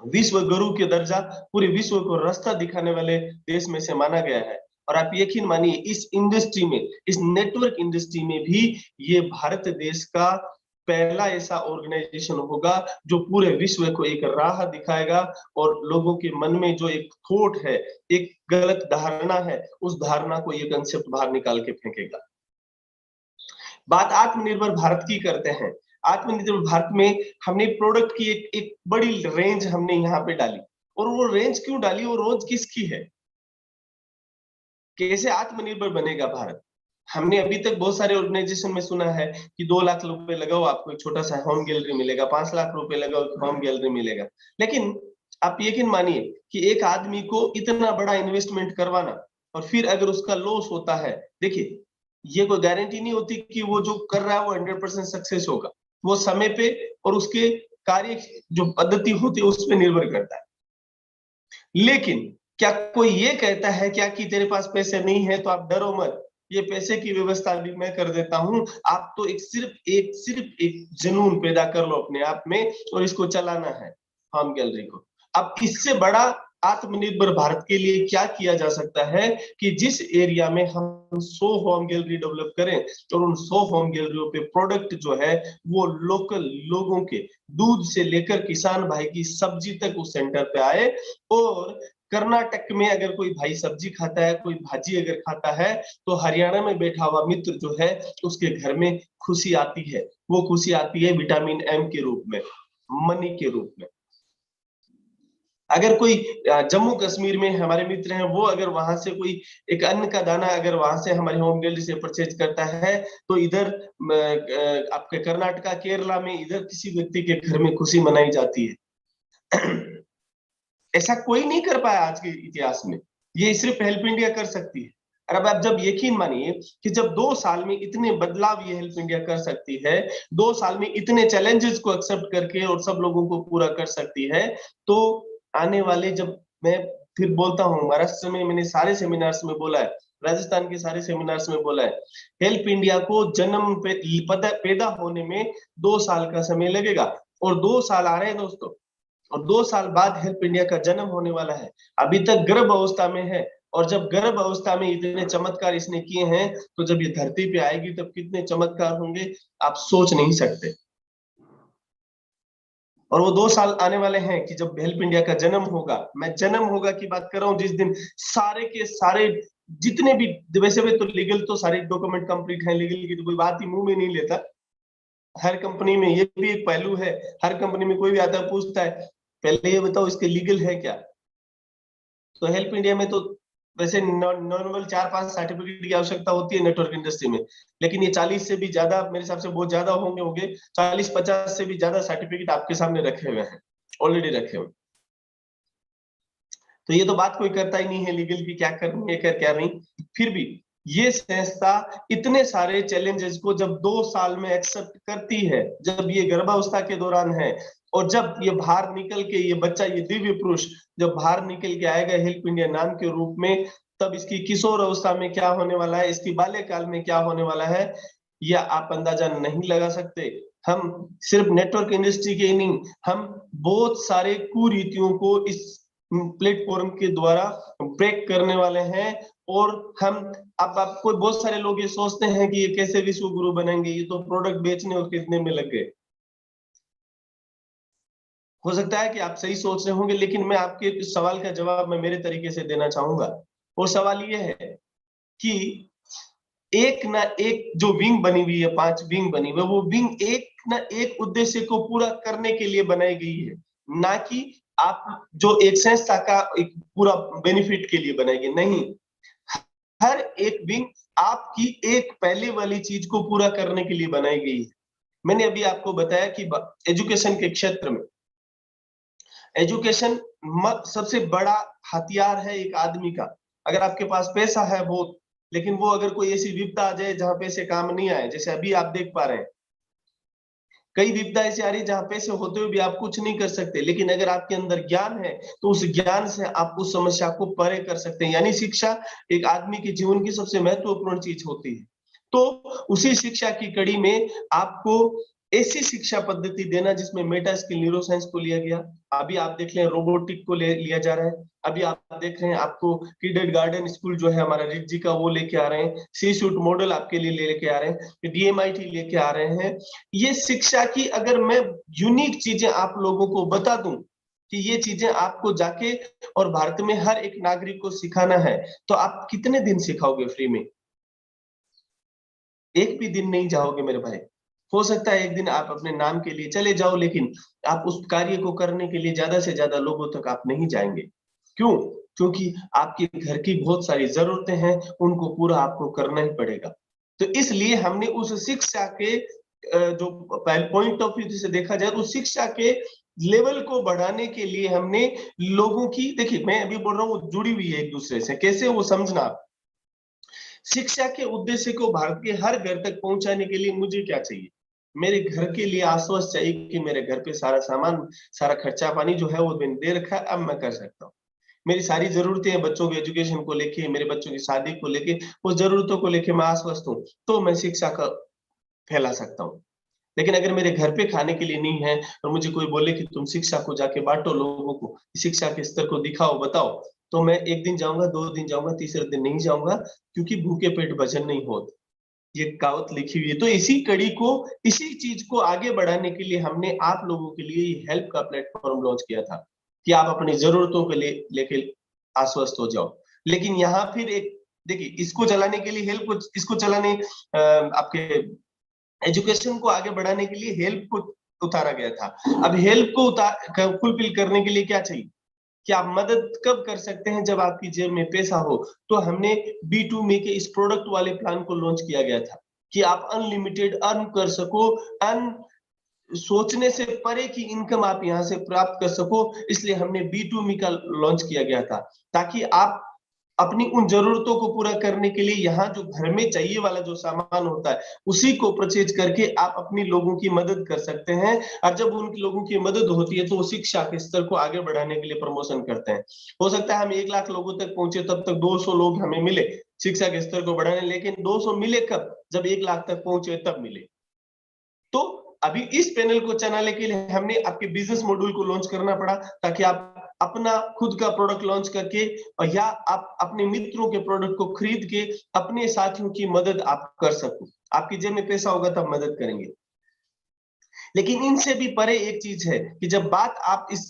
विश्व गुरु के दर्जा, पूरे विश्व को रास्ता दिखाने वाले देश में से माना गया है। और आप यकीन मानिए, इस इंडस्ट्री में, इस नेटवर्क इंडस्ट्री में भी ये भारत देश का पहला ऐसा ऑर्गेनाइजेशन होगा जो पूरे विश्व को एक राह दिखाएगा, और लोगों के मन में जो एक थॉट है, एक गलत धारणा है, उस धारणा को ये कंसेप्ट बाहर निकाल के फेंकेगा। बात आत्मनिर्भर भारत की करते हैं। आत्मनिर्भर भारत में हमने प्रोडक्ट की एक बड़ी रेंज हमने यहाँ पे डाली, और वो रेंज क्यों डाली, वो रोज किसकी है, कैसे आत्मनिर्भर बनेगा भारत। हमने अभी तक बहुत सारे ऑर्गेनाइजेशन में सुना है कि 2 लाख रुपए लगाओ आपको एक छोटा सा होम गैलरी मिलेगा, 5 लाख रुपए लगाओ होम गैलरी मिलेगा। लेकिन आप यकीन मानिए कि एक आदमी को इतना बड़ा इन्वेस्टमेंट करवाना, और फिर अगर उसका लॉस होता है, देखिए ये कोई गारंटी नहीं होती कि वो जो कर रहा है वो 100% सक्सेस होगा। वो समय पे और उसके कार्य जो पद्धति होती है उस पर निर्भर करता है। लेकिन क्या कोई ये कहता है क्या कि तेरे पास पैसे नहीं है तो आप डरो मत, ये पैसे की व्यवस्था भी मैं कर देता हूं, आप तो सिर्फ एक जुनून पैदा कर लो अपने आप में, और इसको चलाना है होम गैलरी को। अब इससे बड़ा आत्मनिर्भर भारत के लिए क्या किया जा सकता है कि जिस एरिया में हम 100 होम गैलरी डेवलप करें, और उन 100 होम गैलरियों पे प्रोडक्ट जो है वो लोकल लोगों के दूध से लेकर किसान भाई की सब्जी तक उस सेंटर पे आए। और कर्नाटक में अगर कोई भाई सब्जी खाता है, कोई भाजी अगर खाता है, तो हरियाणा में बैठा हुआ मित्र जो है उसके घर में खुशी आती है। वो खुशी आती है विटामिन एम के रूप में, मनी के रूप में। अगर कोई जम्मू कश्मीर में हमारे मित्र हैं, वो अगर वहां से कोई एक अन्न का दाना अगर वहां से हमारी होम गैलरी से परचेज करता है, तो इधर आपके कर्नाटका केरला में इधर किसी व्यक्ति के घर में खुशी मनाई जाती है। ऐसा कोई नहीं कर पाया आज के इतिहास में, ये सिर्फ हेल्प इंडिया कर सकती है। और अब आप जब यकीन मानिए कि जब 2 साल में इतने बदलाव ये हेल्प इंडिया कर सकती है, 2 साल में इतने चैलेंजेस को एक्सेप्ट करके और सब लोगों को पूरा कर सकती है, तो आने वाले, जब मैं फिर बोलता हूँ, महाराष्ट्र में मैंने सारे सेमिनार्स में बोला है, राजस्थान के सारे सेमिनार्स में बोला है, हेल्प इंडिया को जन्म पैदा होने में 2 साल का समय लगेगा, और 2 साल आ रहे हैं दोस्तों, और 2 साल बाद हेल्प इंडिया का जन्म होने वाला है। अभी तक गर्भ अवस्था में है, और जब गर्भ अवस्था में इतने चमत्कार इसने किए हैं, तो जब ये धरती पे आएगी तब कितने चमत्कार होंगे आप सोच नहीं सकते। और वो 2 साल आने वाले हैं कि जब हेल्प इंडिया का जन्म होगा। मैं जन्म होगा की बात कर रहा हूँ, जिस दिन सारे के सारे जितने भी, वैसे भी तो लीगल तो सारे डॉक्यूमेंट कंप्लीट है, लीगल की तो कोई बात ही मुंह में नहीं लेता। हर कंपनी में ये भी एक पहलू है, हर कंपनी में कोई भी आता है पूछता है पहले ये बताओ इसके लीगल है क्या। तो हेल्प इंडिया में तो वैसे नॉर्मल 4-5 सर्टिफिकेट की आवश्यकता होती है नेटवर्क इंडस्ट्री में, लेकिन ये 40 से भी ज्यादा, मेरे हिसाब से बहुत ज्यादा होंगे 40-50 से भी ज्यादा सर्टिफिकेट आपके सामने रखे हुए हैं, ऑलरेडी रखे हुए। तो ये तो बात कोई करता ही नहीं है लीगल की, क्या करनी है क्या नहीं। फिर भी ये संस्था इतने सारे चैलेंजेस को जब 2 साल में एक्सेप्ट करती है, जब ये गर्भावस्था के दौरान है, और जब ये बाहर निकल के ये बच्चा, ये दिव्य पुरुष जब बाहर निकल के आएगा हेल्प इंडिया नाम के रूप में, तब इसकी किशोर अवस्था में क्या होने वाला है, इसकी बाल्यकाल में क्या होने वाला है, यह आप अंदाजा नहीं लगा सकते। हम सिर्फ नेटवर्क इंडस्ट्री के ही नहीं, हम बहुत सारे कुरीतियों को इस प्लेटफॉर्म के द्वारा ब्रेक करने वाले हैं। और हम अब आपको बहुत सारे लोग ये सोचते हैं कि ये कैसे विश्व गुरु बनेंगे, ये तो प्रोडक्ट बेचने और खरीदने में लग गए। हो सकता है कि आप सही सोच रहे होंगे, लेकिन मैं आपके इस सवाल का जवाब मैं मेरे तरीके से देना चाहूंगा। और सवाल ये है कि एक ना एक जो विंग बनी हुई है, 5 विंग बनी हुई है, वो विंग एक ना एक उद्देश्य को पूरा करने के लिए बनाई गई है, ना कि आप जो एक संस्था का एक पूरा बेनिफिट के लिए बनाई गई। नहीं, हर एक विंग आपकी एक पहले वाली चीज को पूरा करने के लिए बनाई गई है। मैंने अभी आपको बताया कि एजुकेशन के क्षेत्र में एजुकेशन सबसे बड़ा हथियार है एक आदमी का। अगर आपके पास पैसा है बहुत, लेकिन वो अगर कोई ऐसी विपदा आ जाए जहां पैसे काम नहीं आए, जैसे अभी आप देख पा रहे हैं कई विपदा ऐसी आ रही है जहां पैसे होते हुए भी आप कुछ नहीं कर सकते, लेकिन अगर आपके अंदर ज्ञान है तो उस ज्ञान से आप उस समस्या को परे कर सकते हैं। यानी शिक्षा एक आदमी के जीवन की सबसे महत्वपूर्ण चीज होती है। तो उसी शिक्षा की कड़ी में आपको ऐसी शिक्षा पद्धति देना जिसमें मेटा स्किल न्यूरो साइंस को लिया गया। अभी आप देख रहे हैं रोबोटिक को लिया जा रहा है। अभी आप देख रहे हैं आपको किडेड गार्डन स्कूल जो है हमारा रिज्जी का, वो लेके आ रहे हैं। सी शूट मॉडल आपके लिए लेके आ रहे हैं, DMIT लेके आ रहे हैं। ये शिक्षा की अगर मैं यूनिक चीजें आप लोगों को बता दूं कि ये चीजें आपको जाके और भारत में हर एक नागरिक को सिखाना है, तो आप कितने दिन सिखाओगे फ्री में? एक भी दिन नहीं जाओगे मेरे भाई। हो सकता है एक दिन आप अपने नाम के लिए चले जाओ, लेकिन आप उस कार्य को करने के लिए ज्यादा से ज्यादा लोगों तक आप नहीं जाएंगे। क्यों? क्योंकि आपके घर की बहुत सारी जरूरतें हैं, उनको पूरा आपको करना ही पड़ेगा। तो इसलिए हमने उस शिक्षा के जो पॉइंट ऑफ व्यू से देखा जाए, उस शिक्षा के लेवल को बढ़ाने के लिए हमने लोगों की, देखिए मैं अभी बोल रहा हूँ जुड़ी हुई है एक दूसरे से, कैसे वो समझना आप। शिक्षा के उद्देश्य को भारत के हर घर तक पहुंचाने के लिए मुझे क्या चाहिए? मेरे घर के लिए आश्वस्त चाहिए कि मेरे घर पे सारा सामान, सारा खर्चा पानी जो है वो मैंने दे रखा है, अब मैं कर सकता हूँ। मेरी सारी जरूरतें हैं, बच्चों के एजुकेशन को लेके, मेरे बच्चों की शादी को लेके, उस जरूरतों को लेके मैं आश्वस्त हूँ, तो मैं शिक्षा का फैला सकता हूँ। लेकिन अगर मेरे घर पे खाने के लिए नहीं है और मुझे कोई बोले कि तुम शिक्षा को जाके बांटो, लोगों को शिक्षा के स्तर को दिखाओ, बताओ, तो मैं एक दिन जाऊंगा, 2 दिन जाऊंगा, तीसरे दिन नहीं जाऊंगा, क्योंकि भूखे पेट भजन नहीं होता। ये कहावत लिखी हुई है। तो इसी कड़ी को, इसी चीज को आगे बढ़ाने के लिए हमने आप लोगों के लिए हेल्प का प्लेटफॉर्म लॉन्च किया था कि आप अपनी जरूरतों के लिए लेके आश्वस्त हो जाओ। लेकिन यहाँ फिर एक देखिए, इसको चलाने के लिए हेल्प को, इसको चलाने आपके एजुकेशन को आगे बढ़ाने के लिए हेल्प को उतारा गया था। अब हेल्प को फुलफिल करने के लिए क्या चाहिए कि आप मदद कब कर सकते हैं? जब आपकी जेब में पैसा हो। तो हमने B2Me के इस प्रोडक्ट वाले प्लान को लॉन्च किया गया था कि आप अनलिमिटेड अर्न कर सको, सोचने से परे की इनकम आप यहां से प्राप्त कर सको। इसलिए हमने B2Me का लॉन्च किया गया था, ताकि आप अपनी उन जरूरतों को पूरा करने के लिए यहाँ जो घर में चाहिए वाला जो सामान होता है, उसी को परचेज करके आप अपनी लोगों की मदद कर सकते हैं। और जब उनकी लोगों की मदद होती है तो वो शिक्षा के स्तर को आगे बढ़ाने के लिए प्रमोशन करते हैं। हो सकता है हम 1 लाख लोगों तक पहुंचे, तब तक 200 लोग हमें मिले शिक्षा के स्तर को बढ़ाने, लेकिन 200 मिले कब? जब 1 लाख तक पहुंचे तब मिले। तो अभी इस पैनल को चलाने के लिए हमने आपके बिजनेस मॉड्यूल को लॉन्च करना पड़ा, ताकि आप अपना खुद का प्रोडक्ट लॉन्च करके या आप अपने मित्रों के प्रोडक्ट को खरीद के अपने साथियों की मदद आप कर सको। आपकी जेब में पैसा होगा तब मदद करेंगे। लेकिन इनसे भी परे एक चीज है कि जब बात आप इस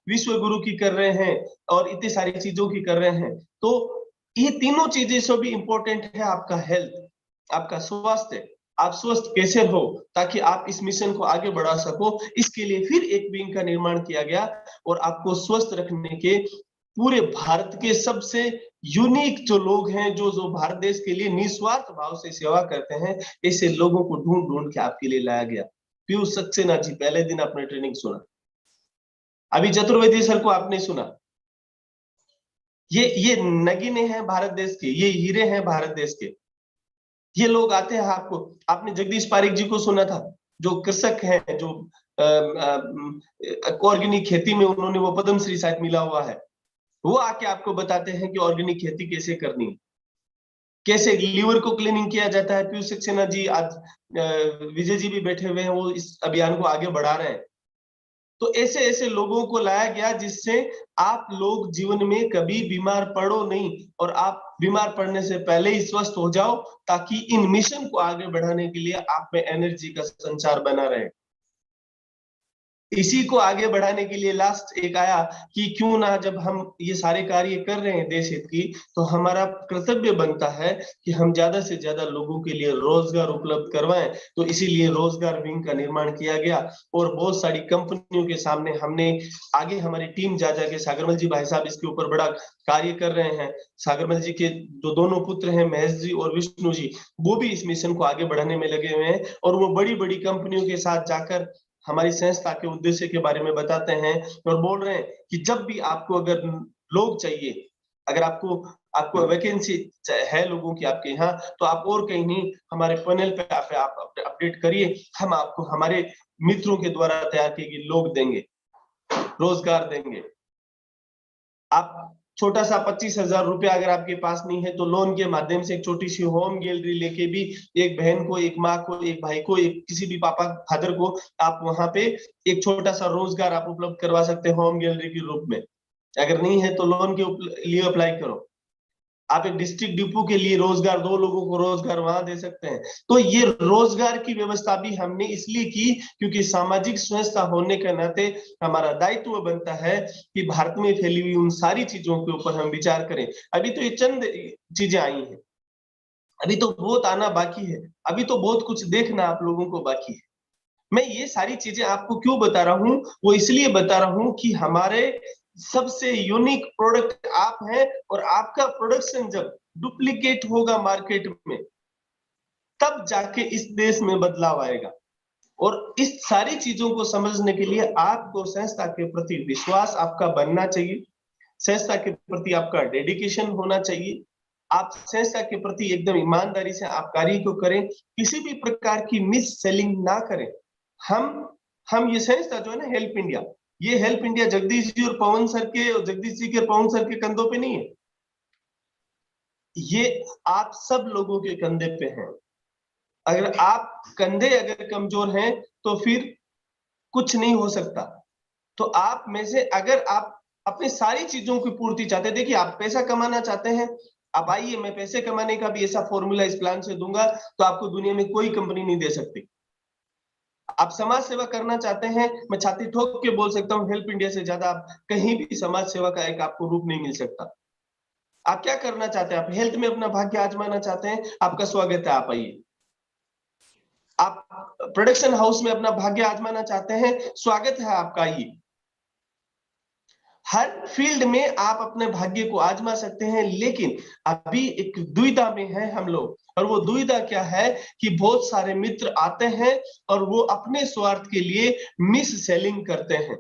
विश्व गुरु की कर रहे हैं और इतनी सारी चीजों की कर रहे हैं, तो ये तीनों चीजें से भी इंपॉर्टेंट है आपका हेल्थ, आपका स्वास्थ्य। आप स्वस्थ कैसे हो ताकि आप इस मिशन को आगे बढ़ा सको। इसके लिए फिर एक विंग का निर्माण किया गया और आपको स्वस्थ रखने के पूरे भारत के सबसे यूनिक जो लोग हैं, जो भारत देश के लिए निस्वार्थ भाव से सेवा करते हैं, ऐसे लोगों को ढूंढ ढूंढ के आपके लिए लाया गया। पीयूष सक्सेना जी, पहले दिन आपने ट्रेनिंग सुना, अभी चतुर्वेदी सर को आपने सुना। ये नगीने हैं भारत देश के, ये हीरे हैं भारत देश के। ये लोग आते हैं। आपने जगदीश पारिक जी को सुना था, जो कृषक हैं, जो ऑर्गेनिक खेती में उन्होंने वो पद्मश्री शायद मिला हुआ है। वो आके आपको बताते हैं कि ऑर्गेनिक खेती कैसे करनी है, कैसे लीवर को क्लीनिंग किया जाता है। पीयूष सक्सेना जी, आज विजय जी भी बैठे हुए हैं, वो इस अभियान को आगे बढ़ा रहे हैं। तो ऐसे ऐसे लोगों को लाया गया जिससे आप लोग जीवन में कभी बीमार पड़ो नहीं, और आप बीमार पड़ने से पहले ही स्वस्थ हो जाओ, ताकि इन मिशन को आगे बढ़ाने के लिए आप में एनर्जी का संचार बना रहे। इसी को आगे बढ़ाने के लिए लास्ट एक आया कि क्यों ना, जब हम ये सारे कार्य कर रहे हैं देश हित की, तो हमारा कर्तव्य बनता है कि हम ज्यादा से ज्यादा लोगों के लिए रोजगार उपलब्ध करवाएं। तो इसीलिए रोजगार विंग का निर्माण किया गया, और बहुत सारी कंपनियों के सामने हमने आगे हमारी टीम जा जाके, सागरमल जी भाई साहब इसके ऊपर बड़ा कार्य कर रहे हैं। सागरमल जी के जो दोनों पुत्र हैं, महेश जी और विष्णु जी, वो भी इस मिशन को आगे बढ़ाने में लगे हुए हैं, और वो बड़ी बड़ी कंपनियों के साथ जाकर हमारी संस्था के उद्देश्य के बारे में बताते हैं, और बोल रहे हैं कि जब भी आपको अगर लोग चाहिए, अगर आपको वैकेंसी है लोगों की आपके यहाँ, तो आप और कहीं नहीं, हमारे पैनल पे आप अपडेट करिए, हम आपको हमारे मित्रों के द्वारा तैयार किए गए लोग देंगे, रोजगार देंगे। आप छोटा सा 25,000 रुपया अगर आपके पास नहीं है, तो लोन के माध्यम से एक छोटी सी होम गैलरी लेके भी एक बहन को, एक माँ को, एक भाई को, एक किसी भी पापा फादर को आप वहां पे एक छोटा सा रोजगार आप उपलब्ध करवा सकते हैं होम गैलरी के रूप में। अगर नहीं है तो लोन के लिए अप्लाई करो। आप एक डिस्ट्रिक्ट डिपो के लिए रोजगार, 2 लोगों को रोजगार वहां दे सकते हैं। तो ये रोजगार की व्यवस्था भी हमने इसलिए की क्योंकि सामाजिक संस्था होने के नाते हमारा दायित्व बनता है कि भारत में फैली हुई उन सारी चीजों के ऊपर हम विचार करें। अभी तो ये चंद चीजें आई हैं, अभी तो बहुत आना बाकी है, अभी तो बहुत कुछ देखना आप लोगों को बाकी है। मैं ये सारी चीजें आपको क्यों बता रहा हूं, वो इसलिए बता रहा हूं कि हमारे सबसे यूनिक प्रोडक्ट आप हैं, और आपका प्रोडक्शन जब डुप्लीकेट होगा मार्केट में, तब जाके इस देश में बदलाव आएगा। और इस सारी चीजों को समझने के लिए आपको संस्था के प्रति विश्वास आपका बनना चाहिए, संस्था के प्रति आपका डेडिकेशन होना चाहिए। आप संस्था के प्रति एकदम ईमानदारी से आप कार्य को करें, किसी भी प्रकार की मिस सेलिंग ना करें। हम ये संस्था जो है ना, हेल्प इंडिया, ये हेल्प इंडिया जगदीश जी और पवन सर के, और जगदीश जी के पवन सर के कंधों पे नहीं है, ये आप सब लोगों के कंधे पे है। अगर आप कंधे अगर कमजोर हैं तो फिर कुछ नहीं हो सकता। तो आप में से अगर आप अपनी सारी चीजों की पूर्ति चाहते हैं, देखिए आप पैसा कमाना चाहते हैं, आप आइए, मैं पैसे कमाने का भी ऐसा फॉर्मूला इस प्लान से दूंगा तो आपको दुनिया में कोई कंपनी नहीं दे सकती। आप समाज सेवा करना चाहते हैं, मैं छाती ठोक के बोल सकता हूं, हेल्प इंडिया से ज्यादा आप कहीं भी समाज सेवा का एक आपको रूप नहीं मिल सकता। आप क्या करना चाहते हैं, आप हेल्थ में अपना भाग्य आजमाना चाहते हैं, आपका स्वागत है, आप आइए। आप प्रोडक्शन हाउस में अपना भाग्य आजमाना चाहते हैं, स्वागत है आपका, आइए। हर फील्ड में आप अपने भाग्य को आजमा सकते हैं, लेकिन अभी एक दुविधा में है हम लोग। और वो दुविधा क्या है कि बहुत सारे मित्र आते हैं और वो अपने स्वार्थ के लिए मिस सेलिंग करते हैं,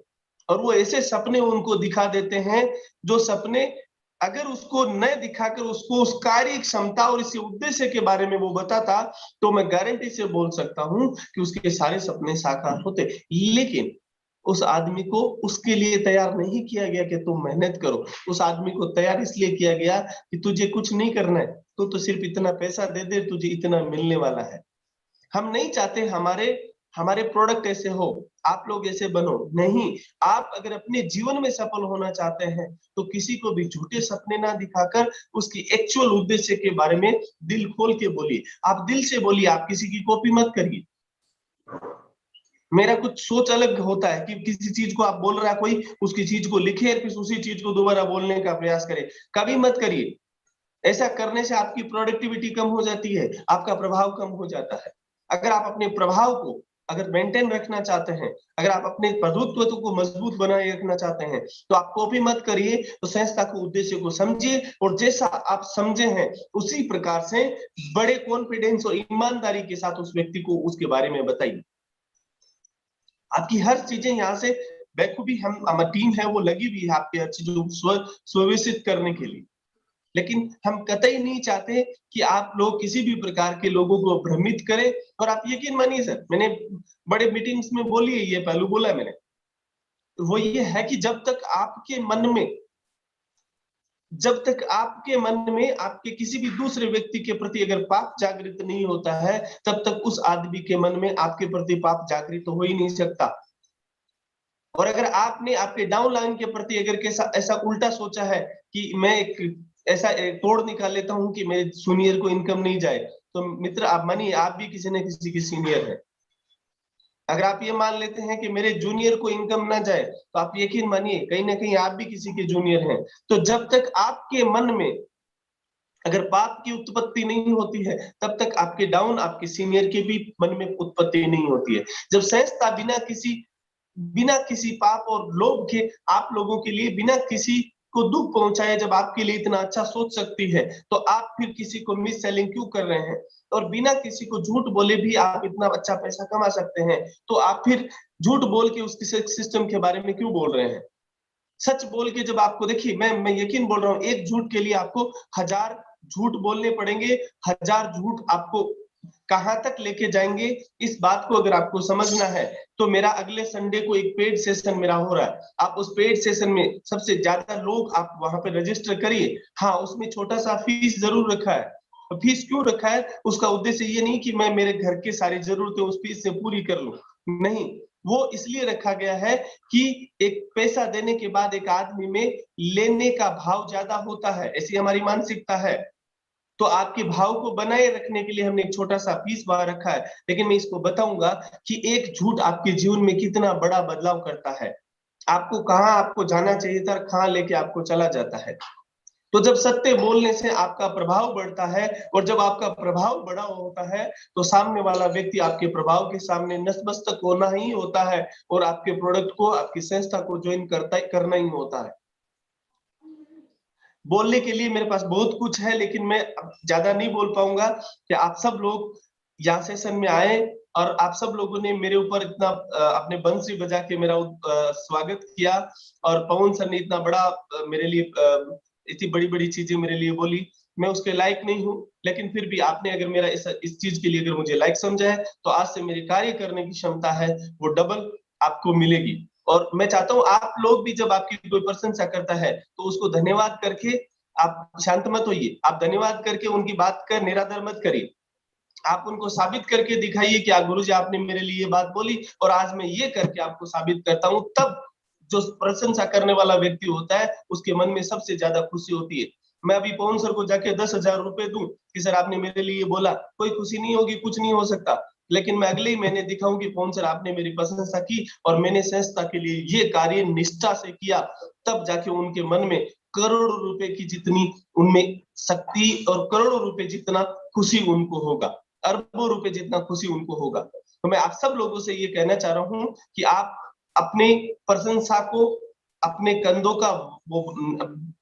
और वो ऐसे सपने उनको दिखा देते हैं जो सपने अगर उसको न दिखाकर उसको उस कार्य क्षमता और इस उद्देश्य के बारे में वो बताता, तो मैं गारंटी से बोल सकता हूं कि उसके सारे सपने साकार होते। लेकिन उस आदमी को उसके लिए तैयार नहीं किया गया कि तुम मेहनत करो। उस आदमी को तैयार इसलिए किया गया कि तुझे कुछ नहीं करना है, तू तो सिर्फ इतना पैसा दे दे, तुझे इतना मिलने वाला है। हम नहीं चाहते हमारे प्रोडक्ट ऐसे हो, आप लोग ऐसे बनो नहीं। आप अगर अपने जीवन में सफल होना चाहते हैं तो किसी को भी झूठे सपने ना दिखाकर उसकी एक्चुअल उद्देश्य के बारे में दिल खोल के बोलिए। आप दिल से बोलिए, आप किसी की कॉपी मत करिए। मेरा कुछ सोच अलग होता है कि किसी चीज को आप बोल रहा है कोई, उसकी चीज को लिखे फिर उसी चीज को दोबारा बोलने का प्रयास करे, कभी मत करिए। ऐसा करने से आपकी प्रोडक्टिविटी कम हो जाती है, आपका प्रभाव कम हो जाता है। अगर आप अपने प्रभाव को अगर मेंटेन रखना चाहते हैं, अगर आप अपने प्रभुत्व को मजबूत बनाए रखना चाहते हैं, तो आप कॉपी मत करिए, तो संस्था को उद्देश्य को समझिए, और जैसा आप समझे हैं उसी प्रकार से बड़े कॉन्फिडेंस और ईमानदारी के साथ उस व्यक्ति को उसके बारे में बताइए। आपकी हर चीजें यहाँ से बेखूबी हमारी टीम है वो लगी हुई है आपके हर चीजों को सुव्यवस्थित करने के लिए, लेकिन हम कतई नहीं चाहते कि आप लोग किसी भी प्रकार के लोगों को भ्रमित करें। और आप यकीन मानिए सर, मैंने बड़े मीटिंग्स में बोली है, ये पहलू बोला है मैंने, वो ये है कि जब तक आपके मन में आपके किसी भी दूसरे व्यक्ति के प्रति अगर पाप जागृत नहीं होता है, तब तक उस आदमी के मन में आपके प्रति पाप जागृत हो ही नहीं सकता। और अगर आपने आपके डाउन लाइन के प्रति अगर ऐसा उल्टा सोचा है कि मैं ऐसा तोड़ निकाल लेता हूं कि मेरे सीनियर को इनकम नहीं जाए, तो मित्र आप मानिए आप भी किसी न किसी के सीनियर है। अगर आप ये मान लेते हैं कि मेरे जूनियर को इनकम ना जाए, तो आप यकीन मानिए कहीं ना कहीं आप भी किसी के जूनियर हैं। तो जब तक आपके मन में अगर पाप की उत्पत्ति नहीं होती है, तब तक आपके डाउन आपके सीनियर के भी मन में उत्पत्ति नहीं होती है। जब सहजता बिना किसी पाप और लोभ के आप लोगों के लिए बिना किसी को दुख पहुंचाए जब आपके लिए इतना अच्छा सोच सकती है, तो आप फिर किसी को मिस सेलिंग क्यों कर रहे हैं? और बिना किसी को झूठ बोले भी आप इतना अच्छा पैसा कमा सकते हैं, तो आप फिर झूठ बोल के उस सिस्टम के बारे में क्यों बोल रहे हैं? सच बोल के जब आपको, देखिए मैं यकीन बोल रहा हूं, एक झूठ के लिए आपको 1000 झूठ बोलने पड़ेंगे। 1000 झूठ आपको कहां तक लेके जाएंगे, इस बात को अगर आपको समझना है, तो मेरा अगले संडे को एक पेड सेशन मेरा हो रहा है। आप उस पेड सेशन में सबसे ज्यादा लोग आप वहां पे रजिस्टर करिए। हाँ, उसमें छोटा सा फीस जरूर रखा है। फीस क्यों रखा है? उसका उद्देश्य ये नहीं कि मैं मेरे घर की सारी जरूरतें उस फीस से पूरी कर लूं, नहीं, वो इसलिए रखा गया है कि एक पैसा देने के बाद एक आदमी में लेने का भाव ज्यादा होता है, ऐसी हमारी मानसिकता है। तो आपके भाव को बनाए रखने के लिए हमने एक छोटा सा फीस वहां रखा है। लेकिन मैं इसको बताऊंगा कि एक झूठ आपके जीवन में कितना बड़ा बदलाव करता है, आपको कहां आपको जाना चाहिए था, कहां लेके आपको चला जाता है। तो जब सत्य बोलने से आपका प्रभाव बढ़ता है, और जब आपका प्रभाव बड़ा होता है, तो सामने वाला व्यक्ति आपके प्रभाव के सामने नतमस्तक होना ही होता है, और आपके प्रोडक्ट को, आपकी संस्था को ज्वाइन करना ही होता है। बोलने के लिए मेरे पास बहुत कुछ है, लेकिन मैं ज्यादा नहीं बोल पाऊंगा कि आप सब लोग यहाँ सेशन में आए, और आप सब लोगों ने मेरे ऊपर इतना अपने बंसी बजा के मेरा स्वागत किया, और पवन सर ने इतना बड़ा मेरे लिए इतनी बड़ी बड़ी चीजें मेरे लिए बोली। मैं उसके लायक नहीं हूँ, लेकिन फिर भी आपने अगर मेरा इस चीज के लिए अगर मुझे लायक समझा है, तो आज से मेरे कार्य करने की क्षमता है वो डबल आपको मिलेगी। और मैं चाहता हूँ आप लोग भी जब आपकी कोई प्रशंसा करता है, तो उसको धन्यवाद करके आप शांत मत होइए, आप धन्यवाद करके उनकी बात का निरादर मत करिए। आप उनको साबित करके दिखाइए कि गुरुजी आपने मेरे लिए ये बात बोली, और आज मैं ये करके आपको साबित करता हूँ। तब जो प्रशंसा करने वाला व्यक्ति होता है, उसके मन में सबसे ज्यादा खुशी होती है। मैं अभी पवन सर को जाके 10,000 रुपए दूं कि सर आपने मेरे लिए बोला, कोई खुशी नहीं होगी, कुछ नहीं हो सकता। लेकिन मैं अगले ही महीने दिखाऊं कि पवन सर आपने मेरी प्रशंसा की और मैंने संस्था के लिए ये कार्य निष्ठा से किया, तब जाके उनके मन में करोड़ों रुपए की जितनी उनमें शक्ति और करोड़ों रुपए जितना खुशी उनको होगा, अरबों रुपए जितना खुशी उनको होगा। तो मैं आप सब लोगों से ये कहना चाह रहा हूं कि आप अपने प्रशंसा को अपने कंधों का वो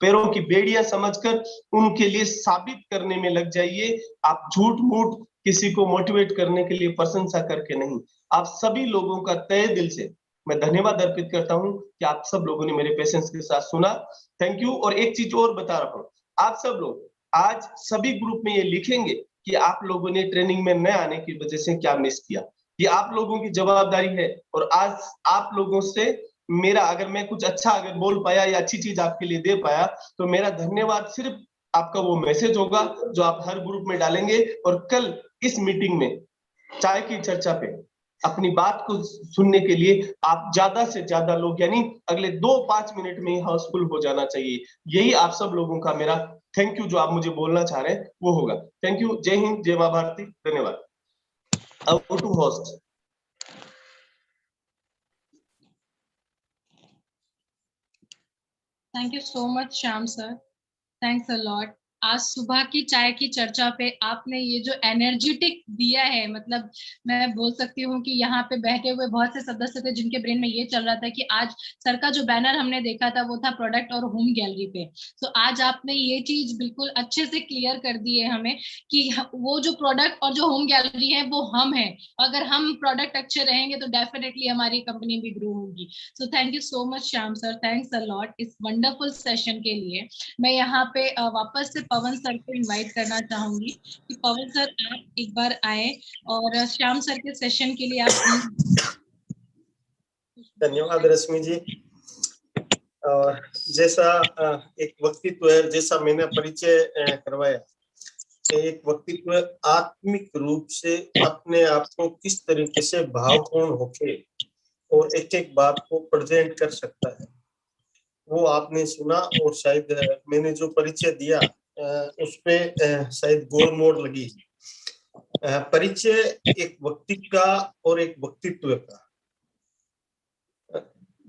पैरों की बेड़ियां समझकर उनके लिए साबित करने में लग जाइए। आप झूठ मूठ किसी को मोटिवेट करने के लिए प्रशंसा करके नहीं। आप सभी लोगों का तहे दिल से मैं धन्यवाद अर्पित करता हूं कि आप सब लोगों ने मेरे पेशेंस के साथ सुना। Thank you. और एक चीज और बता रहा हूं, आप सब लोग आज सभी ग्रुप में ये लिखेंगे कि आप लोगों ने ट्रेनिंग में न आने की वजह से क्या मिस किया। ये आप लोगों की जवाबदारी है। और आज आप लोगों से मेरा, अगर मैं कुछ अच्छा अगर बोल पाया या अच्छी चीज आपके लिए दे पाया, तो मेरा धन्यवाद सिर्फ आपका वो मैसेज होगा जो आप हर ग्रुप में डालेंगे। और कल इस मीटिंग में चाय की चर्चा पे अपनी बात को सुनने के लिए आप ज्यादा से ज्यादा लोग, यानी अगले 2-5 मिनट में ही हाउसफुल हो जाना चाहिए। यही आप सब लोगों का मेरा थैंक यू, जो आप मुझे बोलना चाह रहे हैं वो होगा। Thank you. जय हिंद, जय मां भारती। धन्यवाद। अब to host. Thank you so much, Shyam sir. Thanks a lot. आज सुबह की चाय की चर्चा पे आपने ये जो एनर्जेटिक दिया है, मतलब मैं बोल सकती हूँ कि यहाँ पे बैठे हुए बहुत से सदस्य थे जिनके ब्रेन में ये चल रहा था कि आज सर का जो बैनर हमने देखा था वो था प्रोडक्ट और होम गैलरी पे। तो आज आपने ये चीज बिल्कुल अच्छे से क्लियर कर दी है हमें कि वो जो प्रोडक्ट और जो होम गैलरी है वो हम हैं। अगर हम प्रोडक्ट अच्छे रहेंगे तो डेफिनेटली हमारी कंपनी भी ग्रो होगी। सो thank you so much Shyam sir, thanks a lot इस वंडरफुल सेशन के लिए। मैं यहाँ पे वापस से पवन सर को इनवाइट करना चाहूंगी कि पवन सर आप एक बार आए और श्याम सर के सेशन के लिए आप धन्यवाद रश्मि जी। जैसा एक व्यक्तित्व है, जैसा मैंने परिचय करवाया, एक व्यक्तित्व आत्मिक रूप से अपने आप को किस तरीके से भावपूर्ण होके और एक एक बात को प्रेजेंट कर सकता है, वो आपने सुना। और शायद मैंने जो परिचय दिया उस पे शायद गोल मोड़ लगी। परिचय एक व्यक्ति का और एक व्यक्तित्व का,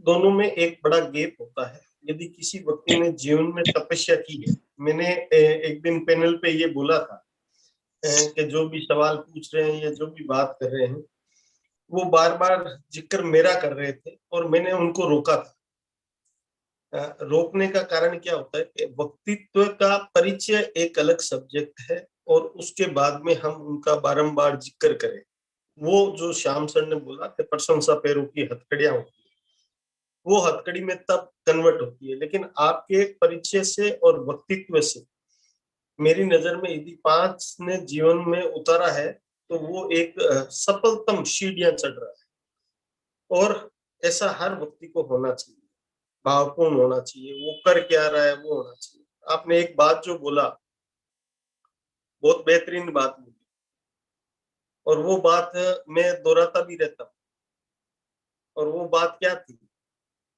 दोनों में एक बड़ा गैप होता है। यदि किसी व्यक्ति ने जीवन में तपस्या की है, मैंने एक दिन पैनल पे ये बोला था कि जो भी सवाल पूछ रहे हैं या जो भी बात कर रहे हैं वो बार बार जिक्र मेरा कर रहे थे और मैंने उनको रोका था। रोकने का कारण क्या होता है कि व्यक्तित्व का परिचय एक अलग सब्जेक्ट है और उसके बाद में हम उनका बारंबार जिक्र करें। वो जो श्याम सर ने बोला कि प्रशंसा पैरों की हथकड़ियां होती है, वो हथकड़ी में तब कन्वर्ट होती है। लेकिन आपके परिचय से और व्यक्तित्व से मेरी नजर में यदि 5 ने जीवन में उतारा है तो वो एक सफलतम सीढ़ियां चढ़ रहा है। और ऐसा हर व्यक्ति को होना चाहिए, भावपूर्ण होना चाहिए, वो कर क्या रहा है वो होना चाहिए। आपने एक बात जो बोला, बहुत बेहतरीन बात बोली, और वो बात मैं दोहराता भी रहता हूँ। और वो बात क्या थी?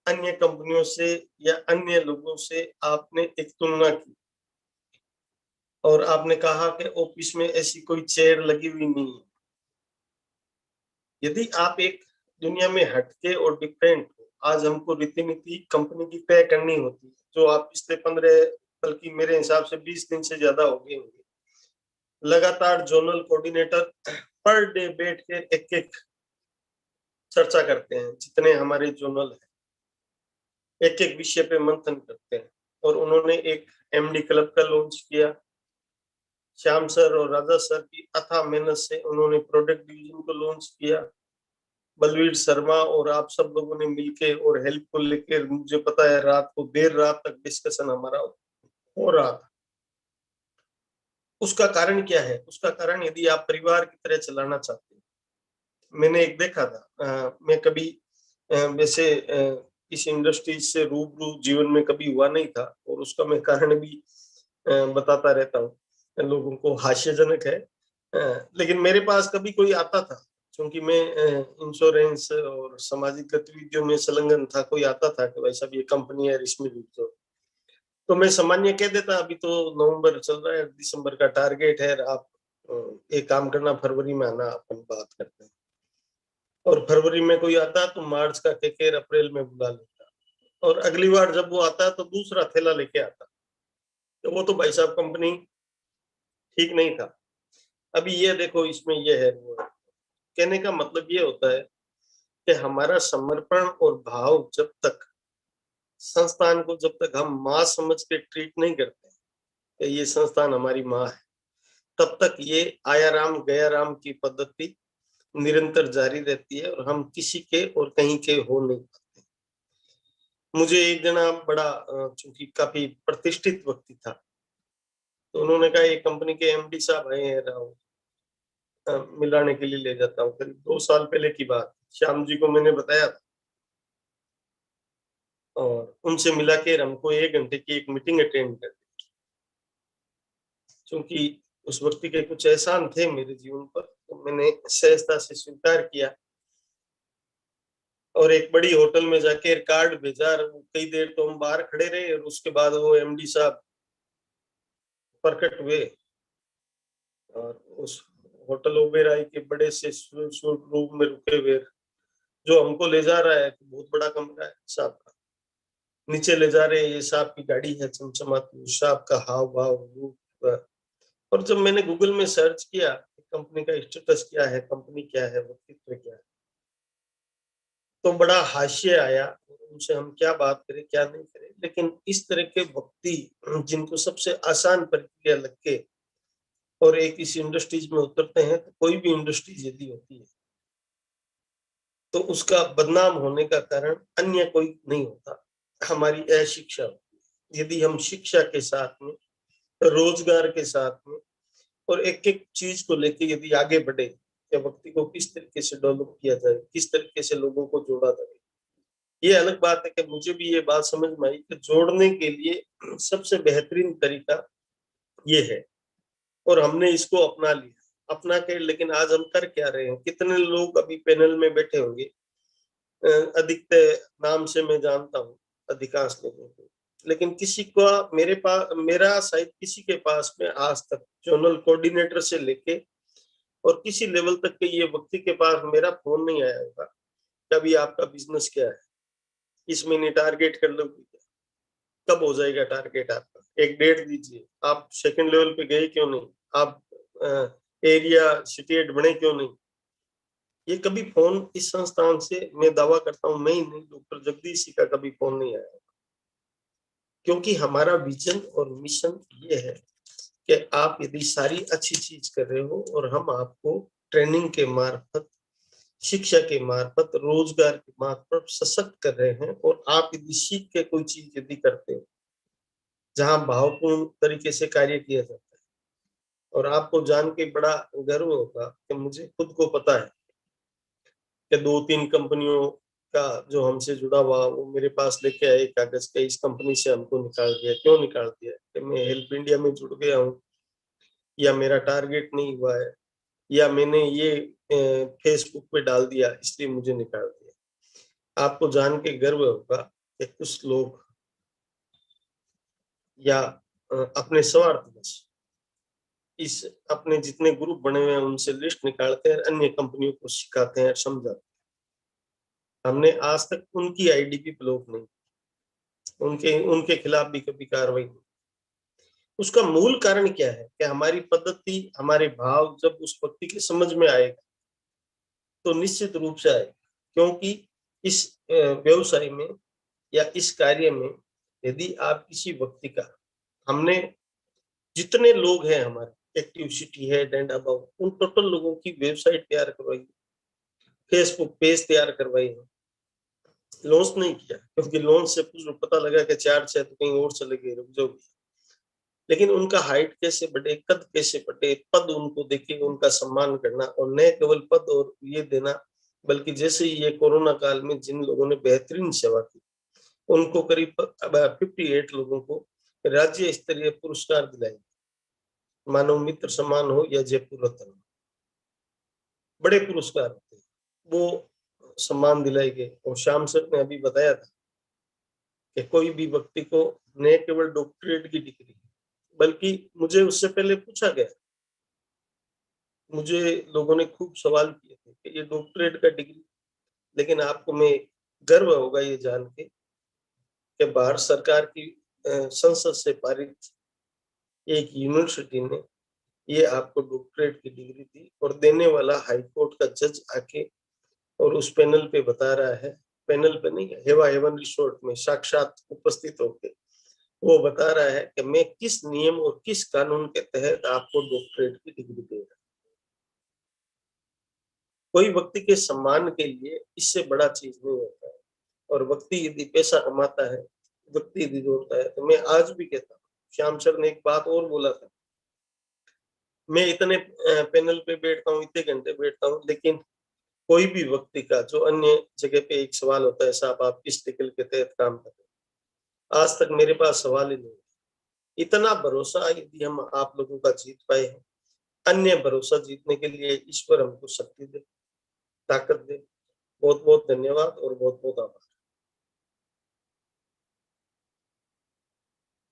अन्य कंपनियों से या अन्य लोगों से आपने एक तुलना की और आपने कहा कि ऑफिस में ऐसी कोई चेयर लगी हुई नहीं है। यदि आप एक दुनिया में हटके और डिफरेंट हो, आज हमको रीति नीति कंपनी की तय करनी होती है, जो आप पिछले 15 बल्कि मेरे हिसाब से 20 दिन से ज्यादा हो गए होंगे, लगातार जोनल कोऑर्डिनेटर पर डे बैठ के एक एक चर्चा करते हैं। जितने हमारे जोनल है एक एक विषय पे मंथन करते हैं। और उन्होंने एक एमडी क्लब का लॉन्च किया। श्याम सर और राजा सर की अथाह मेहनत से उन्होंने प्रोडक्ट डिवीजन को लॉन्च किया। बलवीर शर्मा और आप सब लोगों ने मिलके और हेल्प को लेकर, मुझे पता है रात को देर रात तक डिस्कशन हमारा हो रहा था। उसका कारण क्या है? उसका कारण यदि आप परिवार की तरह चलाना चाहते हैं, मैंने एक देखा था, मैं कभी वैसे इस इंडस्ट्री से रूबरू जीवन में कभी हुआ नहीं था और उसका मैं कारण भी बताता रहता हूँ, लोगों को हास्यजनक है, लेकिन मेरे पास कभी कोई आता था, क्योंकि मैं इंश्योरेंस और सामाजिक गतिविधियों में संलग्न था। कोई आता था कि भाई साहब ये कंपनी है, इसमें जुड़, तो मैं सामान्य कह देता अभी तो नवंबर चल रहा है, दिसंबर का टारगेट है, आप एक काम करना, फरवरी में आना, अपन बात करते हैं। और फरवरी में कोई आता तो मार्च का कहकर अप्रैल में बुला लेता, और अगली बार जब वो आता तो दूसरा थैला लेके आता। तो वो तो भाई साहब कंपनी ठीक नहीं था। अभी ये देखो, इसमें ये है वो है। कहने का मतलब ये होता है कि हमारा समर्पण और भाव, जब तक संस्थान को जब तक हम माँ समझ के ट्रीट नहीं करते कि ये संस्थान हमारी माँ है, तब तक ये आया राम गया राम की पद्धति निरंतर जारी रहती है और हम किसी के और कहीं के हो नहीं पाते। मुझे एक जना बड़ा, चूंकि काफी प्रतिष्ठित व्यक्ति था, तो उन्होंने कहा ये कंपनी के एमडी साहब आए हैं, राव मिलाने के लिए ले जाता हूँ। करीब 2 साल पहले की बात, श्याम जी को मैंने बताया था और उनसे मिला के हमको 1 घंटे की एक मीटिंग अटेंड कर दी। क्योंकि उस व्यक्ति के कुछ एहसान थे मेरे जीवन पर, तो मैंने सहजता से स्वीकार किया और एक बड़ी होटल में जाके कार्ड भेजा। कई देर तो हम बाहर खड़े रहे और उसके बाद वो एमडी साहब प्रकट हुए और उस होटल ओबेरॉय के बड़े से रूम में रुके हुए, जो हमको ले जा रहा है, तो बहुत बड़ा कमरा है साहब का, नीचे ले जा रहे हैं, ये साहब की गाड़ी है चमचमाती, साहब का हाव भाव रूप हुआ। और जब मैंने गूगल में सर्च किया कंपनी का स्टेटस क्या है, कंपनी क्या है, व्यक्तित्व क्या है, तो बड़ा हाशिए आया। उनसे हम क्या बात करें क्या नहीं करें, लेकिन इस तरह के व्यक्ति जिनको सबसे आसान प्रक्रिया लग के और एक इस इंडस्ट्रीज में उतरते हैं, तो कोई भी इंडस्ट्रीज यदि होती है तो उसका बदनाम होने का कारण अन्य कोई नहीं होता, हमारी अशिक्षा होती है। यदि हम शिक्षा के साथ में, रोजगार के साथ में और एक एक चीज को लेके यदि आगे बढ़े कि व्यक्ति को किस तरीके से डेवलप किया जाए, किस तरीके से लोगों को जोड़ा जाए। ये अलग बात है कि मुझे भी ये बात समझ में आई कि जोड़ने के लिए सबसे बेहतरीन तरीका ये है, और हमने इसको अपना लिया, अपना के। लेकिन आज हम कर क्या रहे हैं? कितने लोग अभी पैनल में बैठे होंगे, अधिकतर नाम से मैं जानता हूँ अधिकांश लोगों को, लेकिन किसी को मेरा शायद किसी के पास में आज तक जोनल कोऑर्डिनेटर से लेके और किसी लेवल तक के ये व्यक्ति के पास मेरा फोन नहीं आया होगा कभी आपका बिजनेस क्या है, इस महीने टारगेट कर लो, कब हो जाएगा टारगेट आपका, एक डेट दीजिए, आप सेकंड लेवल पे गए क्यों नहीं, आप एरिया सिटी बने क्यों नहीं। ये कभी फोन इस संस्थान से, मैं दावा करता हूँ मैं ही नहीं, डॉक्टर जगदीश का कभी फोन नहीं आया, क्योंकि हमारा विजन और मिशन ये है कि आप यदि सारी अच्छी चीज कर रहे हो और हम आपको ट्रेनिंग के मार्फत, शिक्षा के मार्फत, रोजगार के मार्फत सशक्त कर रहे हैं, और आप यदि सीख के कोई चीज यदि करते हो जहां भावपूर्ण तरीके से कार्य किया जाता है, और आपको जान के बड़ा गर्व होगा कि मुझे खुद को पता है कि 2-3 कंपनियों का जो हमसे जुड़ा हुआ वो मेरे पास लेके आए कागज के, इस कंपनी से हमको निकाल दिया। क्यों निकाल दिया? कि मैं हेल्प इंडिया में जुड़ गया हूँ, या मेरा टारगेट नहीं हुआ है, या मैंने ये फेसबुक पे डाल दिया इसलिए मुझे निकाल दिया। आपको जान के गर्व होगा कि कुछ लोग या अपने स्वार्थवश इस अपने जितने ग्रुप बने हुए हैं उनसे लिस्ट निकालते हैं, अन्य कंपनियों को सिखाते हैं, समझाते हैं। हमने आज तक उनकी आईडी भी ब्लॉक नहीं, उनके खिलाफ भी कभी कार्रवाई नहीं। उसका मूल कारण क्या है कि हमारी पद्धति, हमारे भाव जब उस व्यक्ति के समझ में आएगा तो निश्चित रूप से आएगा। क्योंकि इस व्यवसाय में या इस कार्य में यदि आप किसी व्यक्ति का, हमने जितने लोग हैं हमारे एक्टिव सिटी है एंड अबाउट, उन टोटल लोगों की वेबसाइट तैयार करवाई, फेसबुक पेज तैयार करवाई है, लॉन्च नहीं किया, क्योंकि लॉन्च से पता लगा कि 4-6 तो कहीं और चले गए, रुक जाओ। लेकिन उनका हाइट कैसे बढ़े, कद कैसे बढ़े, पद उनको देके उनका सम्मान करना, और न केवल पद और ये देना, बल्कि जैसे ये कोरोना काल में जिन लोगों ने बेहतरीन सेवा की उनको करीब 58 लोगों को राज्य स्तरीय पुरस्कार दिलाए, मानव मित्र सम्मान हो या जयपुर रत्न, बड़े पुरस्कार होते हैं, वो सम्मान दिलाए गए। और श्याम सर ने अभी बताया था कि कोई भी व्यक्ति को न केवल डॉक्टरेट की डिग्री, बल्कि मुझे उससे पहले पूछा गया, मुझे लोगों ने खूब सवाल किए थे कि ये डॉक्टरेट का डिग्री, लेकिन आपको मैं गर्व होगा ये जान के कि भारत सरकार की संसद से पारित एक यूनिवर्सिटी ने ये आपको डॉक्टरेट की डिग्री दी, और देने वाला हाईकोर्ट का जज आके और उस पैनल पे बता रहा है, पैनल पे नहीं, हेवा हेवन रिसोर्ट में साक्षात उपस्थित होकर वो बता रहा है कि मैं किस नियम और किस कानून के तहत आपको डॉक्टरेट की डिग्री दे रहा हूं। कोई व्यक्ति के सम्मान के लिए इससे बड़ा चीज नहीं होता है। और व्यक्ति यदि पैसा कमाता है, व्यक्ति यदि जोड़ता है, तो मैं आज भी कहता हूँ, श्याम सर ने एक बात और बोला था, मैं इतने पैनल पे बैठता हूँ, इतने घंटे बैठता हूँ, लेकिन कोई भी व्यक्ति का जो अन्य जगह पे एक सवाल होता है, साहब आप किस टिकल के तहत काम कर रहे हैं, आज तक मेरे पास सवाल ही नहीं। इतना भरोसा यदि हम आप लोगों का जीत पाए हैं, अन्य भरोसा जीतने के लिए ईश्वर हमको शक्ति दे, ताकत दे। बहुत बहुत धन्यवाद और बहुत बहुत आभार।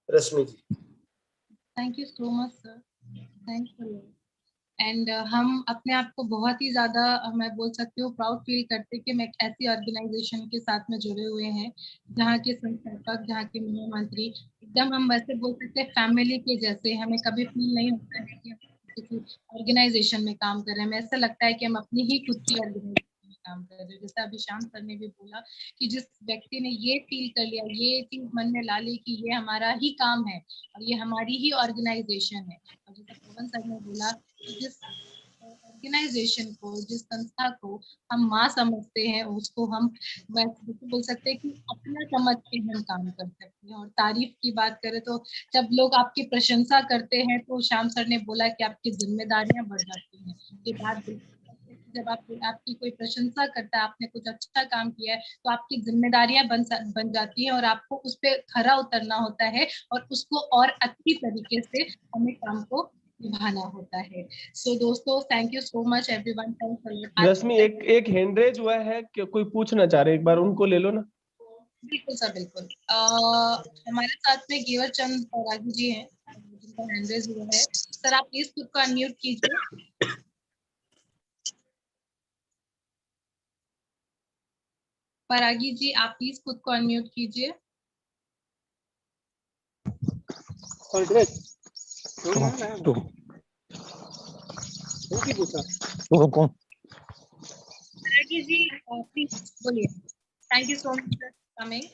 Rashmi ji. Thank you so much sir, thank you. And हम अपने आप को बहुत ही ज्यादा, मैं बोल सकती हूँ, प्राउड फील करते कि मैं एक ऐसी ऑर्गेनाइजेशन के साथ में जुड़े हुए हैं जहाँ के संस्थापक, जहाँ के महामंत्री एकदम हम वैसे बोल सकते हैं फैमिली के जैसे, हमें कभी फील नहीं होता है कि हम किसी ऑर्गेनाइजेशन में काम कर रहे हैं। हमें ऐसा लगता है कि हम अपनी ही खुद की ऑर्गेनाइजेशन में काम कर रहे हैं। जैसे अभी श्याम सर ने भी बोला कि जिस व्यक्ति ने ये फील कर लिया, ये चीज मन में ला ली कि ये हमारा ही काम है और ये हमारी ही ऑर्गेनाइजेशन है, और जैसे पवन सर ने बोला कि जिस ऑर्गेनाइजेशन को, जिस संस्था को हम माँ समझते हैं, उसको हम वैसे बोल सकते हैं कि अपना समझ के हम काम कर सकते हैं। और तारीफ की बात करें तो जब लोग आपकी प्रशंसा करते हैं तो श्याम सर ने बोला कि आपकी जिम्मेदारियां बढ़ जाती हैं। ये बात जब आपकी कोई प्रशंसा करता है, आपने कुछ अच्छा काम किया है, तो आपकी जिम्मेदारियां बन जाती हैं और आपको उस पर खरा उतरना होता है और उसको और अच्छी तरीके से हमें काम को निभाना होता है। सो दोस्तों, thank you so much everyone. Rashmi, एक हैंड रेज हुआ है कि कोई पूछना चाह रहे, एक बार उनको ले लो ना। बिल्कुल सर, बिल्कुल। हमारे साथ में गेवर चंद परागी जी हैं जिनका हैंड रेज हुआ है। सर आप प्लीज खुद को अनम्यूट कीजिए। परागी जी आप प्लीज खुद को अनम्यूट कीजिए। परागी जी प्लीज बोलिए। Thank you so much for coming.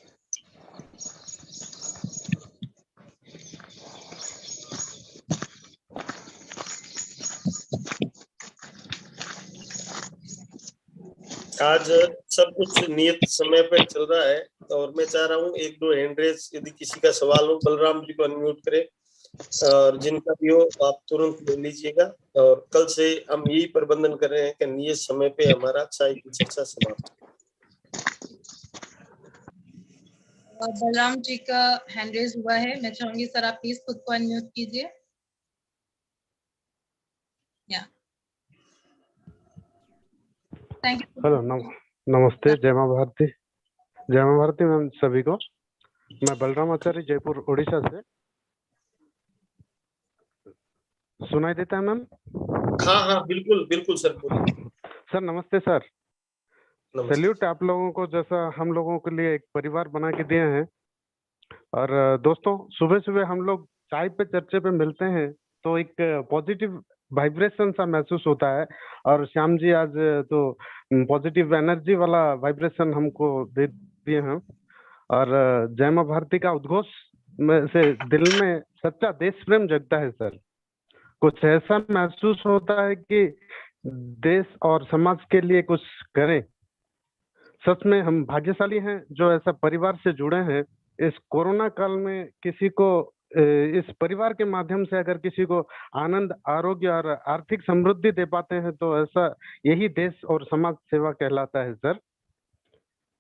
आज सब कुछ नियत समय पर चल रहा है और मैं चाह रहा हूँ एक दो हैंड रेज, यदि किसी का सवाल हो बलराम जी को अनम्यूट करें, और जिनका भी हो आप तुरंत ले लीजिएगा। और कल से हम यही प्रबंधन कर रहे हैं कि नियत समय पे हमारा चाय की चर्चा समाप्त। बलराम जी का हैंड रेज हुआ है। मैं चाहूंगी सर आप प्लीज खुद को अनम्यूट कीजिए। या थैंक यू। हेलो, नमस्ते। जय मां भारती। जय मां भारती मैम सभी को। मैं बलराम आचार्य, जयपुर उड़ीसा से। सुनाई देता है मैम? हाँ हाँ बिल्कुल बिल्कुल सर, बोलिए। सर नमस्ते सर। नमस्ते। सैल्यूट आप लोगों को, जैसा हम लोगों के लिए एक परिवार बना के दिए हैं। और दोस्तों, सुबह सुबह हम लोग चाय पे चर्चे पे मिलते हैं तो एक पॉजिटिव वाइब्रेशन सा महसूस होता है। और श्याम जी आज तो पॉजिटिव एनर्जी वाला वाइब्रेशन हमको दे दिए हैं। और जय मां भारती का उद्घोष में से दिल में सच्चा देश प्रेम जगता है सर। कुछ ऐसा महसूस होता है कि देश और समाज के लिए कुछ करें। सच में हम भाग्यशाली हैं जो ऐसा परिवार से जुड़े हैं। इस कोरोना काल में किसी को इस परिवार के माध्यम से अगर किसी को आनंद, आरोग्य और आर्थिक समृद्धि दे पाते हैं तो ऐसा यही देश और समाज सेवा कहलाता है सर।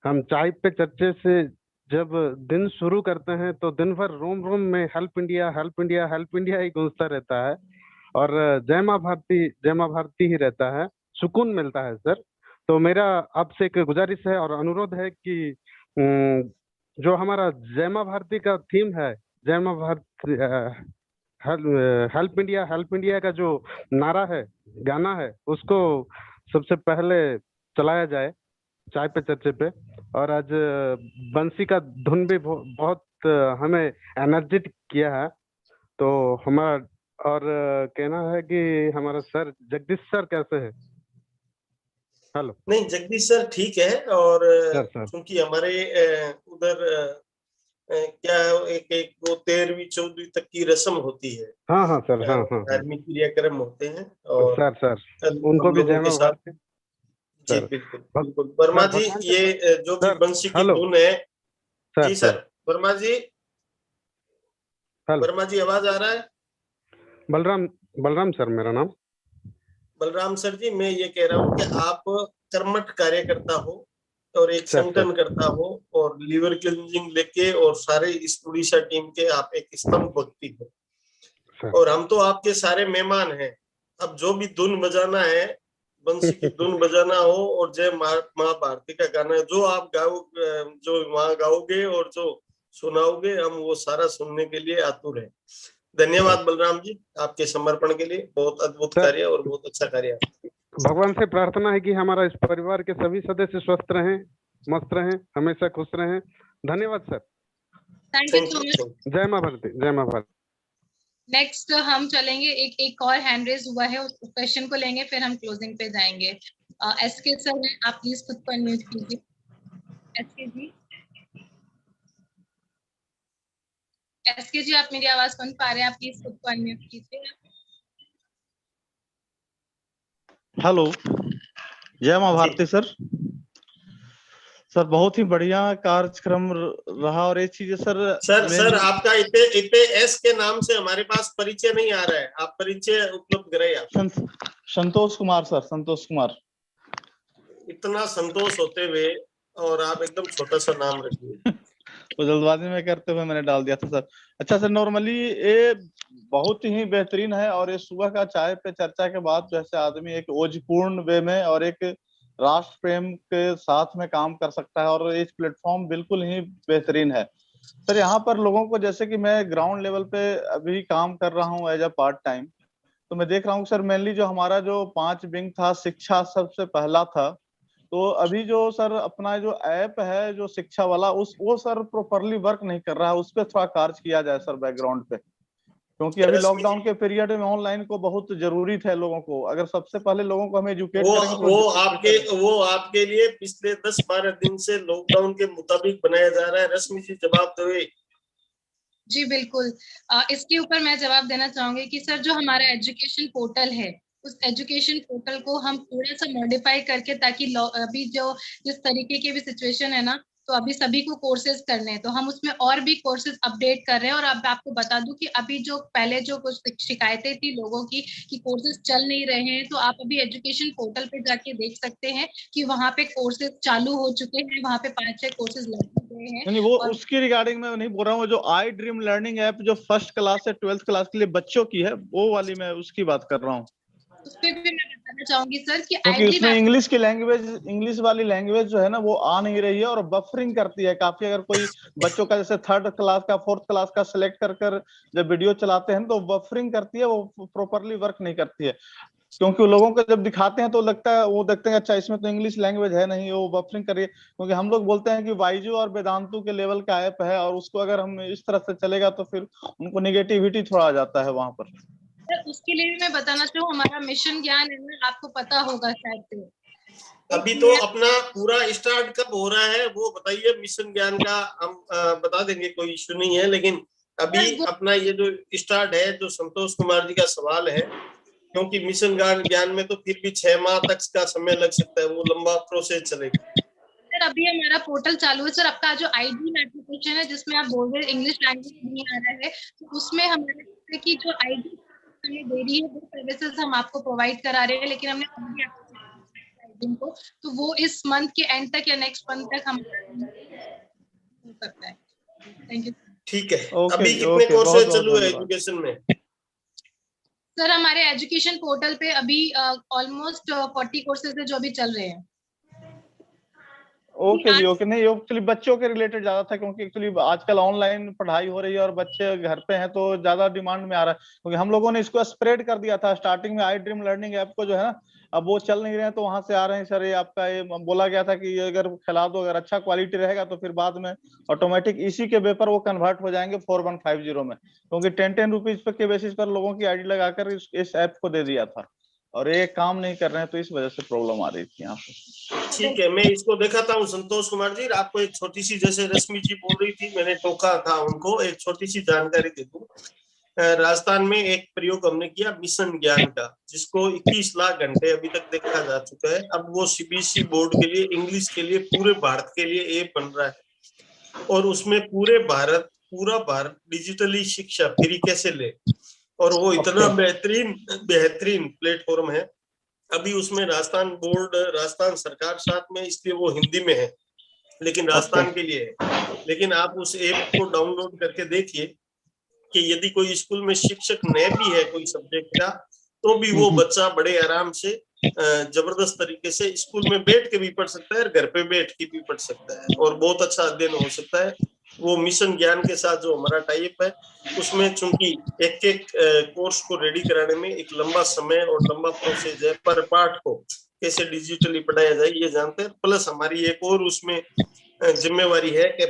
हम चाय पे चर्चे से जब दिन शुरू करते हैं तो दिन भर रोम रोम में help India, help India, help India ही गूंजता रहता है और जय मां भारती, जय मां भारती ही रहता है। सुकून मिलता है सर। तो मेरा आपसे एक गुजारिश है और अनुरोध है कि जो हमारा जय मां भारती का थीम है, जय मां Bharati help India, help India का जो नारा है, गाना है, उसको सबसे पहले चलाया जाए चाय पे चर्चे पे। और आज बंसी का धुन भी बहुत हमें एनर्जेटिक किया है। तो हमारा और कहना है कि हमारा सर जगदीश सर कैसे है? हेलो। नहीं, जगदीश सर ठीक है। और क्योंकि हमारे उधर क्या एक एक वो 13वीं 14वीं तक की रस्म होती है। हाँ हाँ सर, हाँ हाँ धार्मिक क्रियाक्रम होते हैं और सर उनको भी जय मां भारती। जी बिल्कुल बिल्कुल। वर्मा जी, ये जो भी बंसी की धुन है। जी सर, वर्मा जी, वर्मा जी आवाज आ रहा है? बलराम सर मेरा नाम। बलराम सर जी, मैं ये कह रहा हूँ कि आप कर्मठ कार्यकर्ता हो और एक संगठन करता हो और लीवर क्लींजिंग लेके और सारे इस उड़ीसा टीम के आप एक स्तंभ व्यक्ति हो और हम तो आपके सारे मेहमान हैं। अब जो भी धुन बजाना है, बंसी की धुन बजाना हो और जय मां भारती का गाना जो आप जो वहां गाओगे और जो सुनाओगे, हम वो सारा सुनने के लिए आतुर हैं। धन्यवाद बलराम जी आपके समर्पण के लिए। बहुत अद्भुत कार्य और बहुत अच्छा कार्य। भगवान से प्रार्थना है कि हमारा इस परिवार के सभी सदस्य स्वस्थ रहें, मस्त रहें, हमेशा खुश रहें। धन्यवाद sir. Thank you so much. जय मां भारती, जय मां भारती। नेक्स्ट हम चलेंगे, एक और हैंड रेज हुआ है, उस क्वेश्चन को लेंगे, फिर हम क्लोजिंग पे जाएंगे। एसके सर हैं, आप प्लीज खुद को अनम्यूट कीजिए। एसके जी, एसके जी आप मेरी आवाज सुन पा रहे हैं? आप प्लीज खुद को अनम्यूट कीजिए। हेलो, जय मां भारती सर। सर बहुत ही बढ़िया कार्यक्रम रहा, और एक चीज सर सर आपका इतने एस के नाम से हमारे पास परिचय नहीं आ रहा है, आप परिचय उपलब्ध कराइए। आप संतोष कुमार सर, संतोष कुमार। इतना संतोष होते हुए और आप एकदम छोटा सा नाम रखिए। तो जल्दबाजी में करते हुए मैंने डाल दिया था सर। अच्छा सर, नॉर्मली ये बहुत ही बेहतरीन है, और ये सुबह का चाय पे चर्चा के बाद जैसे आदमी एक ओजपूर्ण वे में और एक राष्ट्र प्रेम के साथ में काम कर सकता है, और इस प्लेटफॉर्म बिल्कुल ही बेहतरीन है सर। यहाँ पर लोगों को, जैसे कि मैं ग्राउंड लेवल पे अभी काम कर रहा हूँ एज अ पार्ट टाइम, तो मैं देख रहा हूँ सर मेनली जो हमारा जो 5 विंग था, शिक्षा सबसे पहला था, तो अभी जो सर अपना जो ऐप है जो शिक्षा वाला, वो सर प्रॉपरली वर्क नहीं कर रहा है, उस पर थोड़ा कार्य किया जाए सर बैकग्राउंड पे, क्योंकि अभी लॉकडाउन के पीरियड में ऑनलाइन को बहुत जरूरी था लोगों को। अगर सबसे पहले लोगों को हम एजुकेट करेंगे तो वो आपके लिए पिछले 10-12 दिन से लॉकडाउन के मुताबिक बनाया जा रहा है। रश्मि जी जवाब दो। जी बिल्कुल, इसके ऊपर मैं जवाब देना चाहूंगी कि सर जो हमारा एजुकेशन पोर्टल है, उस एजुकेशन पोर्टल को हम थोड़ा सा मॉडिफाई करके, ताकि अभी जो जिस तरीके की भी सिचुएशन है ना, तो अभी सभी को कोर्सेज करने हैं, तो हम उसमें और भी कोर्सेज अपडेट कर रहे हैं। और अब आपको बता दूं कि अभी जो पहले जो कुछ शिकायतें थी लोगों की कि कोर्सेज चल नहीं रहे हैं, तो आप अभी एजुकेशन पोर्टल पे जाके देख सकते हैं कि वहाँ पे कोर्सेज चालू हो चुके हैं, वहाँ पे 5-6 कोर्सेज लग गए हैं। नहीं, वो उसकी रिगार्डिंग में नहीं बोल रहा हूँ, जो आई ड्रीम लर्निंग ऐप जो 1st क्लास से 12th क्लास के लिए बच्चों की है, वो वाली मैं उसकी बात कर रहा हूँ। उस पे भी मैं बताना चाहूंगी सर कि क्योंकि उसमें इंग्लिश की लैंग्वेज, इंग्लिश वाली लैंग्वेज जो है ना, वो आ नहीं रही है और बफरिंग करती है काफी। अगर कोई बच्चों का जैसे 3rd क्लास का 4th क्लास का सिलेक्ट कर जब वीडियो चलाते हैं तो बफरिंग करती है, वो प्रॉपरली वर्क नहीं करती है, क्योंकि लोगों को जब दिखाते हैं तो लगता है, वो देखते हैं अच्छा इसमें तो इंग्लिश लैंग्वेज है नहीं, वो बफरिंग करिए। क्योंकि हम लोग बोलते हैं कि बाइजू और वेदांतु के लेवल का ऐप है, और उसको अगर हम इस तरह से चलेगा तो फिर उनको निगेटिविटी थोड़ा आ जाता है वहां पर। सर उसके लिए भी मैं बताना चाहूँ, हमारा मिशन ज्ञान है ना, आपको पता होगा शायद से। अभी तो अपना पूरा स्टार्ट कब हो रहा है वो बताइए। मिशन ज्ञान का हम बता देंगे, कोई इश्यू नहीं है, लेकिन अभी अपना ये जो स्टार्ट है, जो संतोष कुमार जी का सवाल है, क्योंकि मिशन ज्ञान में तो फिर भी 6 माह तक का समय लग सकता है, वो लंबा प्रोसेस चलेगा। सर अभी हमारा पोर्टल चालू है सर, आपका जो आईडी एप्लीकेशन है जिसमें आप बोल रहे हैं इंग्लिश लैंग्वेज नहीं आ रहा है, तो उसमें हमारे की जो आईडी हमें दे रही है वो सर्विसेज हम आपको प्रोवाइड करा रहे हैं, लेकिन हमने को, तो वो इस मंथ के एंड तक या नेक्स्ट मंथ तक हम हो सकता है। Thank you. ठीक है, अभी कितने कोर्सेज चालू है एजुकेशन में? सर हमारे एजुकेशन पोर्टल पे अभी ऑलमोस्ट 40 कोर्सेज है जो अभी चल रहे हैं। ओके जी, ओके। नहीं, एक्चुअली बच्चों के रिलेटेड ज्यादा था, क्योंकि एक्चुअली आजकल ऑनलाइन पढ़ाई हो रही है और बच्चे घर पे हैं, तो ज्यादा डिमांड में आ रहा है। क्योंकि हम लोगों ने इसको स्प्रेड कर दिया था स्टार्टिंग में, आई ड्रीम लर्निंग ऐप को जो है ना, अब वो चल नहीं रहे हैं, तो वहां से आ रहे हैं सर। ये आपका ये बोला गया था कि अगर खिला दो, अगर अच्छा क्वालिटी रहेगा तो फिर बाद में ऑटोमेटिक इसी के पेपर वो कन्वर्ट हो जाएंगे 4150 में, क्योंकि 10 रुपीज के बेसिस पर लोगों की आईडी लगाकर इस ऐप को दे दिया था, और ये काम नहीं कर रहे हैं, तो इस वजह से प्रॉब्लम आ रही थी यहाँ पे। ठीक है, मैं इसको दिखाता हूँ संतोष कुमार जी। आपको एक छोटी सी, जैसे रश्मि जी बोल रही थी, मैंने टोका था उनको, एक छोटी सी जानकारी दे दूं। राजस्थान में एक प्रयोग हमने किया मिशन ज्ञान का, जिसको 21 लाख घंटे अभी तक देखा जा चुका है। अब वो सीबीएसई बोर्ड के लिए, इंग्लिश के लिए, पूरे भारत के लिए ऐप बन रहा है, और उसमें पूरा भारत डिजिटली शिक्षा फ्री कैसे ले, और वो इतना बेहतरीन प्लेटफॉर्म है। अभी उसमें राजस्थान बोर्ड, राजस्थान सरकार साथ में, इसलिए वो हिंदी में है, लेकिन राजस्थान के लिए है। लेकिन आप उस ऐप को डाउनलोड करके देखिए कि यदि कोई स्कूल में शिक्षक नहीं भी है कोई सब्जेक्ट का, तो भी वो बच्चा बड़े आराम से जबरदस्त तरीके से स्कूल में बैठ के भी पढ़ सकता है और घर पे बैठ के भी पढ़ सकता है, और बहुत अच्छा अध्ययन हो सकता है। वो मिशन ज्ञान के साथ जो हमारा टाइप है, उसमें चूंकि एक कोर्स को रेडी कराने में एक लंबा समय और लंबा प्रोसेस है, पर पाठ को कैसे डिजिटली पढ़ाया जाए ये जानते हैं। प्लस हमारी एक और उसमें जिम्मेवारी है कि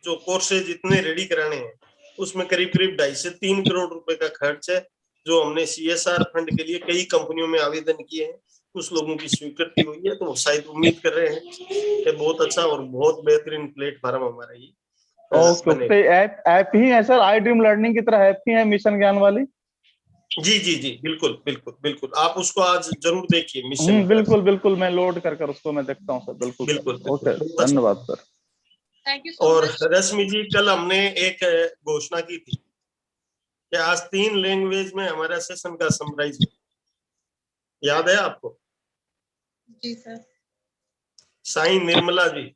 जो कोर्सेज इतने रेडी कराने हैं उसमें करीब करीब 2.5 से 3 करोड़ रुपए का खर्च है, जो हमने CSR फंड के लिए कई कंपनियों में आवेदन किए हैं, कुछ लोगों की स्वीकृति हुई है, तो शायद उम्मीद कर रहे हैं कि बहुत अच्छा और बहुत बेहतरीन प्लेटफॉर्म हमारा ये ओके, ऐप ही है सर, आई ड्रीम लर्निंग की तरह ऐप ही है मिशन ज्ञान वाली? जी जी जी, बिल्कुल बिल्कुल बिल्कुल, आप उसको आज जरूर देखिए मिशन। बिल्कुल बिल्कुल, मैं लोड कर उसको मैं देखता हूँ सर। बिल्कुल बिल्कुल, ओके, धन्यवाद सर। थैंक यू सो और मच। रश्मि जी, कल हमने एक घोषणा की थी कि आज 3 लैंग्वेज में हमारा सेशन का समराइज हो, याद है आपको? जी सर। साई निर्मला जी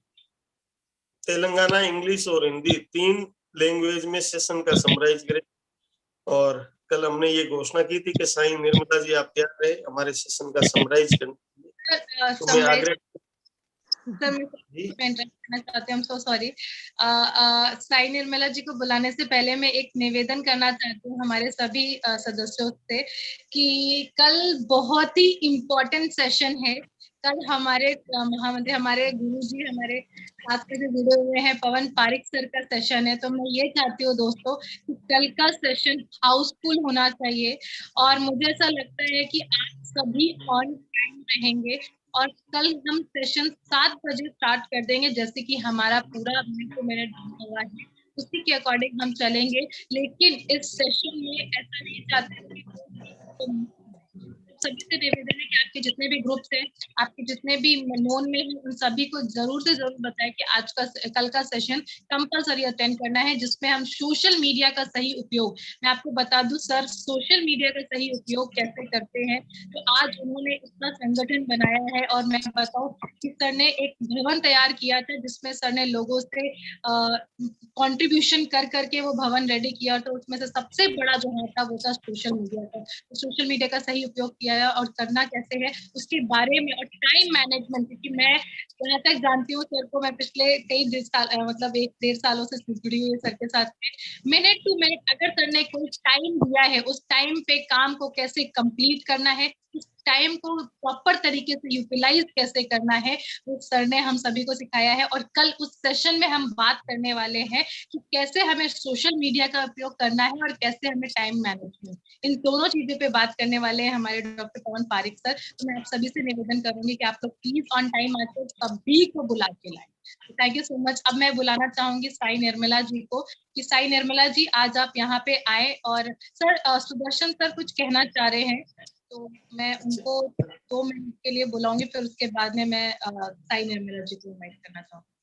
तेलंगाना, इंग्लिश और हिंदी 3 लैंग्वेज में सेशन का समराइज करें। और कल हमने ये घोषणा की थी कि साई निर्मला जी आप तैयार रहे हमारे सेशन का समराइज करने। तो मैं आग्रह सर मैं करना चाहती हूँ, सो सॉरी। साई निर्मला जी को बुलाने से पहले मैं एक निवेदन करना चाहती हूँ हमारे सभी सदस्यों से कि कल बहुत ही इम्पोर्टेंट सेशन है। कल हमारे हमारे गुरुजी हमारे साथ में जुड़े हुए हैं, पवन पारिक सर का सेशन है। तो मैं ये चाहती हूँ दोस्तों कि कल का सेशन हाउसफुल होना चाहिए और मुझे ऐसा लगता है कि आप सभी ऑन टाइम रहेंगे और कल हम सेशन 7 बजे स्टार्ट कर देंगे, जैसे कि हमारा पूरा मिनट टू मिनट हुआ है उसी के अकॉर्डिंग हम चलेंगे। लेकिन इस सेशन में ऐसा नहीं चाहते कि सभी से निवेदन है कि आपके जितने भी ग्रुप्स हैं, आपके जितने भी नोन में हैं, उन सभी को जरूर से जरूर बताएं कि कल का सेशन कंपलसरी अटेंड करना है, जिसमें हम सोशल मीडिया का सही उपयोग, मैं आपको बता दूं सर सोशल मीडिया का सही उपयोग कैसे करते हैं। तो आज उन्होंने इतना संगठन बनाया है और मैं बताऊं कि सर ने एक भवन तैयार किया था जिसमें सर ने लोगों से कंट्रीब्यूशन कर करके वो भवन रेडी किया, तो उसमें से सबसे बड़ा जो था वो था सोशल मीडिया का। तो सोशल मीडिया का सही उपयोग किया है और करना कैसे है उसके बारे में, और टाइम मैनेजमेंट, क्योंकि मैं जहाँ तक जानती हूँ सर को, मैं पिछले कई साल मतलब 1-1.5 सालों से जुड़ी हुई सर के साथ में। मिनट टू मिनट अगर सर ने कोई टाइम दिया है उस टाइम पे काम को कैसे कंप्लीट करना है, उस टाइम को प्रॉपर तरीके से यूटिलाइज कैसे करना है, वो सर ने हम सभी को सिखाया है। और कल उस सेशन में हम बात करने वाले हैं कि कैसे हमें सोशल मीडिया का उपयोग करना है और कैसे हमें टाइम मैनेजमेंट, इन दोनों चीजों पे बात करने वाले हैं हमारे डॉक्टर पवन पारिक सर। तो मैं आप सभी से निवेदन करूंगी कि आप लोग प्लीज ऑन टाइम आकर सभी को बुला के लाएं। Thank you so much. अब मैं बुलाना चाहूंगी साई निर्मला जी को कि साई निर्मला जी आज आप यहाँ पे आए। और सर सुदर्शन सर कुछ कहना चाह रहे हैं, तो मैं उनको 2 मिनट के लिए बुलाऊंगी, फिर उसके बाद में मैं साई निर्मला जी को इनवाइट करना चाहूंगी।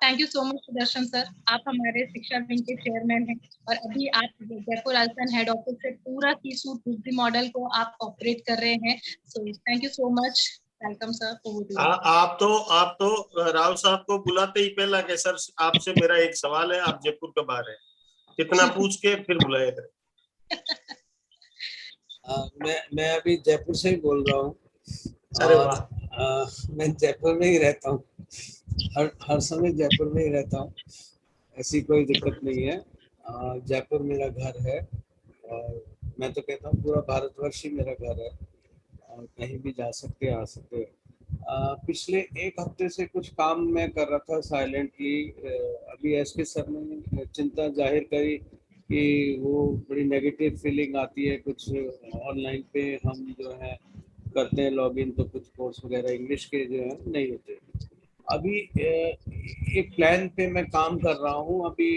Thank you so much Sudarshan sir, आप हमारे शिक्षा विंग के चेयरमैन हैं और अभी आप जयपुर राजस्थान हेड ऑफिस से पूरा कीसूट बुद्धि मॉडल को आप ऑपरेट कर रहे हैं। So thank you so much, welcome sir. आप तो राव साहब को बुलाते ही पहला के सर आपसे मेरा एक सवाल है, आप जयपुर कब आ रहे हैं, कितना पूछ के फिर बुलाया करें। मैं अभी जयपुर से ही बोल रहा हूँ। अरे वाह। मैं जयपुर में ही रहता हूँ, हर समय जयपुर में ही रहता हूँ, ऐसी कोई दिक्कत नहीं है। जयपुर मेरा घर है और मैं तो कहता हूँ पूरा भारतवर्ष ही मेरा घर है और कहीं भी जा सकते आ सकते। पिछले 1 हफ्ते से कुछ काम मैं कर रहा था साइलेंटली। अभी एसके सर ने चिंता जाहिर करी कि वो बड़ी नेगेटिव फीलिंग आती है, कुछ ऑनलाइन पे हम जो है करते हैं लॉगिन, तो कुछ कोर्स वगैरह इंग्लिश के जो है नहीं होते। अभी एक प्लान पे मैं काम कर रहा हूँ। अभी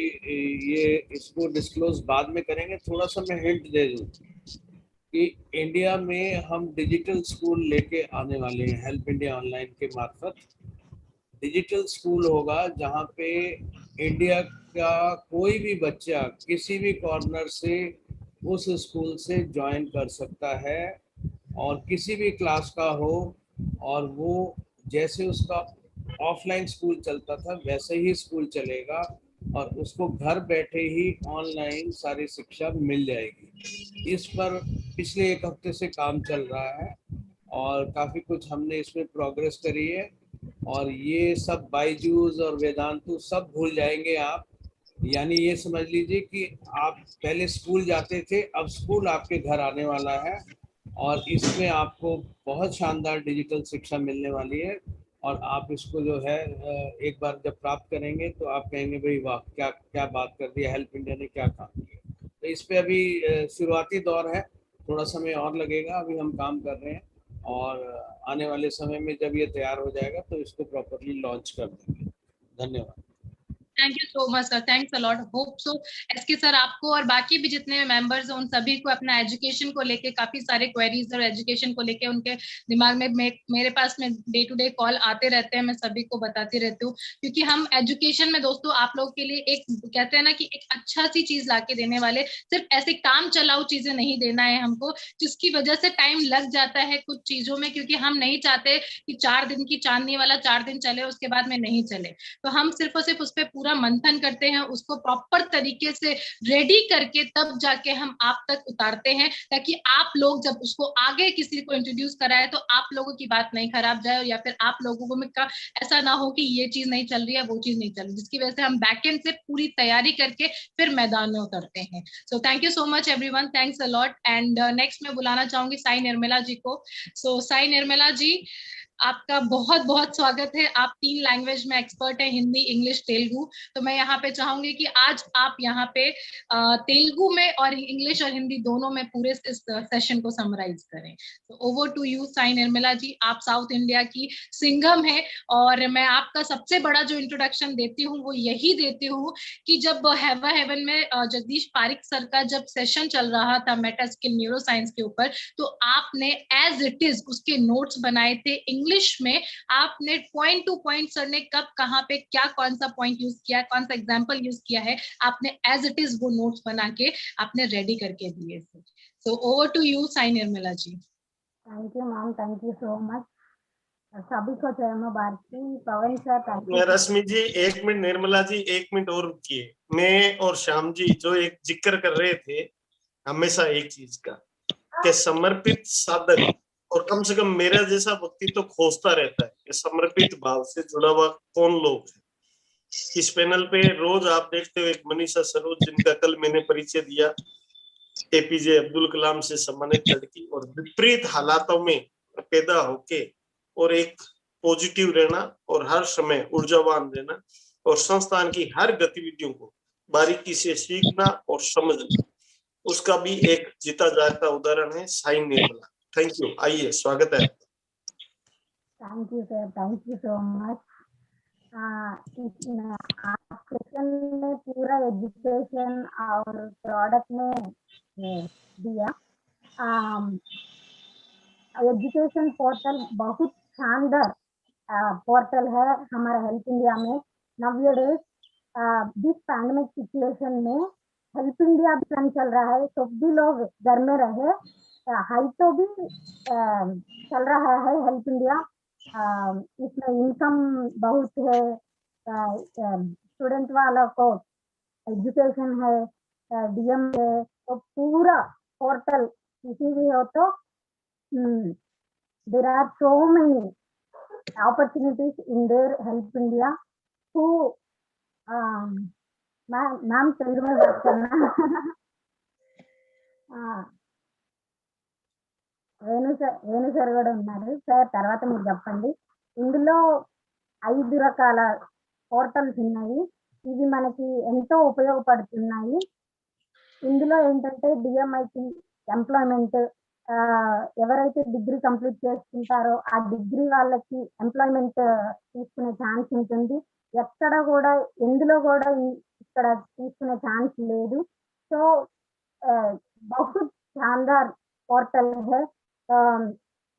ये इसको डिस्क्लोज बाद में करेंगे। थोड़ा सा मैं हिंट दे दूँ कि इंडिया में हम डिजिटल स्कूल लेके आने वाले हैं। हेल्प इंडिया ऑनलाइन के मार्फत डिजिटल स्कूल होगा जहाँ पे इंडिया का कोई भी बच्चा किसी भी कॉर्नर से उस स्कूल से ज्वाइन कर सकता है और किसी भी क्लास का हो, और वो जैसे उसका ऑफलाइन स्कूल चलता था वैसे ही स्कूल चलेगा और उसको घर बैठे ही ऑनलाइन सारी शिक्षा मिल जाएगी। इस पर पिछले 1 हफ्ते से काम चल रहा है और काफ़ी कुछ हमने इसमें प्रोग्रेस करी है। और ये सब बायजूस और वेदांतु सब भूल जाएंगे आप। यानी ये समझ लीजिए कि आप पहले स्कूल जाते थे, अब स्कूल आपके घर आने वाला है और इसमें आपको बहुत शानदार डिजिटल शिक्षा मिलने वाली है। और आप इसको जो है एक बार जब प्राप्त करेंगे तो आप कहेंगे भाई वाह, क्या क्या बात कर दी, हेल्प इंडिया ने क्या काम किया। तो इस पे अभी शुरुआती दौर है, थोड़ा समय और लगेगा, अभी हम काम कर रहे हैं और आने वाले समय में जब ये तैयार हो जाएगा तो इसको प्रॉपरली लॉन्च कर देंगे। धन्यवाद। Thank you so much sir, thanks a lot. Hope so SK sir आपको और बाकी भी जितने मेंबर्स हैं उन सभी को अपना एजुकेशन को लेके काफी सारे क्वेरीज और एजुकेशन को लेके उनके दिमाग में मेरे पास में डे टू डे कॉल आते रहते हैं, मैं सभी को बताती रहती हूँ। क्योंकि हम एजुकेशन में दोस्तों आप लोगों के लिए एक कहते हैं ना कि एक अच्छा सी चीज लाके देने वाले, सिर्फ ऐसे काम चलाऊ चीजें नहीं देना है हमको, जिसकी वजह से टाइम लग जाता है कुछ चीजों में, क्योंकि हम नहीं चाहते कि 4 दिन की चांदनी वाला 4 दिन चले उसके बाद में नहीं चले। तो हम सिर्फ और सिर्फ उस पर पूरा मंथन करते हैं, उसको प्रॉपर तरीके से रेडी करके तब जाके हम आप तक उतारते हैं, ताकि आप लोग जब उसको आगे किसी को इंट्रोड्यूस कराए तो आप लोगों की बात नहीं खराब जाए, या फिर आप लोगों को में का ऐसा ना हो कि ये चीज नहीं चल रही है, वो चीज नहीं चल रही, जिसकी वजह से हम बैकएंड से पूरी तैयारी करके फिर मैदान में उतरते हैं। So thank you so much everyone, thanks a lot. And next मैं बुलाना चाहूंगी साई निर्मला जी को। सो साई निर्मला जी, आपका बहुत बहुत स्वागत है। आप 3 लैंग्वेज में एक्सपर्ट है, हिंदी, इंग्लिश, तेलुगु। तो मैं यहाँ पे चाहूंगी कि आज आप यहाँ पे तेलुगु में और इंग्लिश और हिंदी दोनों में पूरे इस सेशन को समराइज करें। तो over to you Sai Nirmala ji. आप साउथ इंडिया की सिंघम है, और मैं आपका सबसे बड़ा जो इंट्रोडक्शन देती हूँ वो यही देती हूँ कि जब हैवा हेवन में जगदीश पारिक सर का जब सेशन चल रहा था मेटा स्किल न्यूरो साइंस के ऊपर, तो आपने एज इट इज उसके नोट्स बनाए थे इंग्लिश में। आपने पॉइंट टू पॉइंट सर ने कब कहाँ पे क्या कौन सा पॉइंट यूज किया, कौन सा एग्जांपल यूज किया है, आपने एज इट इज वो नोट्स बना के आपने रेडी करके दिए थे। So over to you Sai Nirmala ji. Thank you ma'am, thank you so much. सभी को जय मां भारती। Pavan sir thank you. Rashmi ji 1 minute, Nirmala ji 1 minute और रुकिए। मैं और श्याम जी जो एक जिक्र कर रहे थे हमेशा एक चीज का, कि समर्पित साधक, और कम से कम मेरा जैसा व्यक्ति तो खोजता रहता है कि समर्पित भाव से जुड़ा हुआ कौन लोग है। इस पैनल पे रोज आप देखते हो एक मनीषा सरोज, जिनका कल मैंने परिचय दिया, एपीजे अब्दुल कलाम से सम्मानित लड़की, और विपरीत हालातों में पैदा होके और एक पॉजिटिव रहना और हर समय ऊर्जावान रहना और संस्थान की हर गतिविधियों को बारीकी से सीखना और समझना, उसका भी एक जीता जागता उदाहरण है साई निर्मला। Thank you. आइए, स्वागत है। Thank you sir, thank you so much. आप सेशन में पूरा एजुकेशन और प्रोडक्ट में दिया। एजुकेशन पोर्टल बहुत शानदार पोर्टल है हमारा हेल्प इंडिया में। नाउअडेज दिस पैंडेमिक सिचुएशन में हेल्प इंडिया भी रन चल रहा है, तो भी लोग घर में रहे, हाई तो भी चल रहा है हेल्प इंडिया। इसमें इनकम बहुत है, स्टूडेंट वालों को एजुकेशन है, डीएम है, तो पूरा पोर्टल किसी भी हो तो there are so many opportunities in their Help India to ma'am Telugu में बात करना। వేణు సార్ కూడా ఉన్నారు సార్, తర్వాత మీరు చెప్పండి। ఇందులో 5 రకాల పోర్టల్స్ ఉన్నాయి, ఇవి మనకి ఎంతో ఉపయోగపడుతున్నాయి। ఇందులో ఏంటంటే డిఎంఐకి ఎంప్లాయ్మెంట్, ఎవరైతే డిగ్రీ కంప్లీట్ చేసుకుంటారో ఆ డిగ్రీ వాళ్ళకి ఎంప్లాయ్మెంట్ తీసుకునే ఛాన్స్ ఉంటుంది। ఎక్కడ కూడా ఎందులో కూడా ఇక్కడ తీసుకునే ఛాన్స్ లేదు। సో बहुत शानदार पोर्टल है,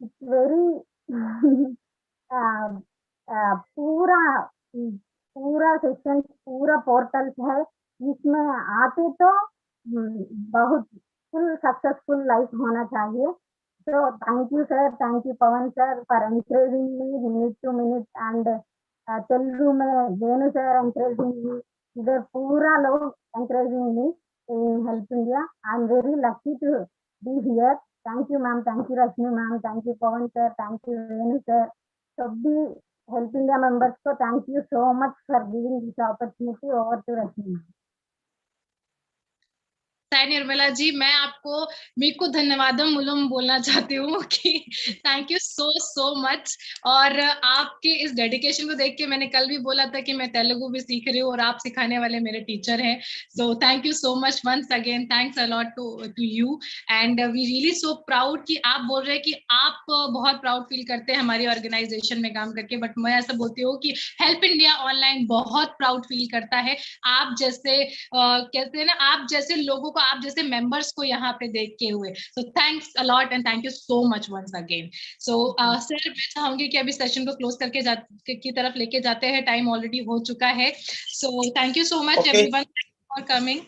इट्स वेरी पूरा सेशन पूरा पोर्टल्स है, इसमें आते तो बहुत फुल सक्सेसफुल लाइफ होना चाहिए। So thank you sir, thank you Pawan sir for encouraging me minute to minute, and Telugu में वेणु sir encouraging me, इधर पूरा लोग encouraging me in Help India. I am very lucky to be here. Thank you ma'am, thank you Rashmi ma'am, thank you Pawan sir, thank you Venu sir, सभी Help India members को thank you so much for giving this opportunity। Over to Rashmi ma'am. Sai Nirmala जी, मैं आपको మీకు ధన్యవాదం मूलम बोलना चाहती हूँ कि थैंक यू सो मच। और आपके इस डेडिकेशन को देख के मैंने कल भी बोला था कि मैं तेलुगु भी सीख रही हूँ और आप सिखाने वाले मेरे टीचर हैं। So thank you so much once again, thanks a lot to you and we really so proud कि आप बोल रहे हैं कि आप बहुत प्राउड फील करते हैं हमारी ऑर्गेनाइजेशन में काम करके, बट मैं ऐसा बोलती हूँ कि हेल्प इंडिया ऑनलाइन बहुत प्राउड फील करता है आप जैसे कहते हैं ना, आप जैसे लोगों को, आप जैसे मेंबर्स को यहाँ पे देख के हुए। So thanks a lot and thank you so much once again. So sir, मैं चाहूंगी कि अभी सेशन को क्लोज करके की तरफ लेके जाते हैं, टाइम ऑलरेडी हो चुका है। So thank you so much everyone for coming.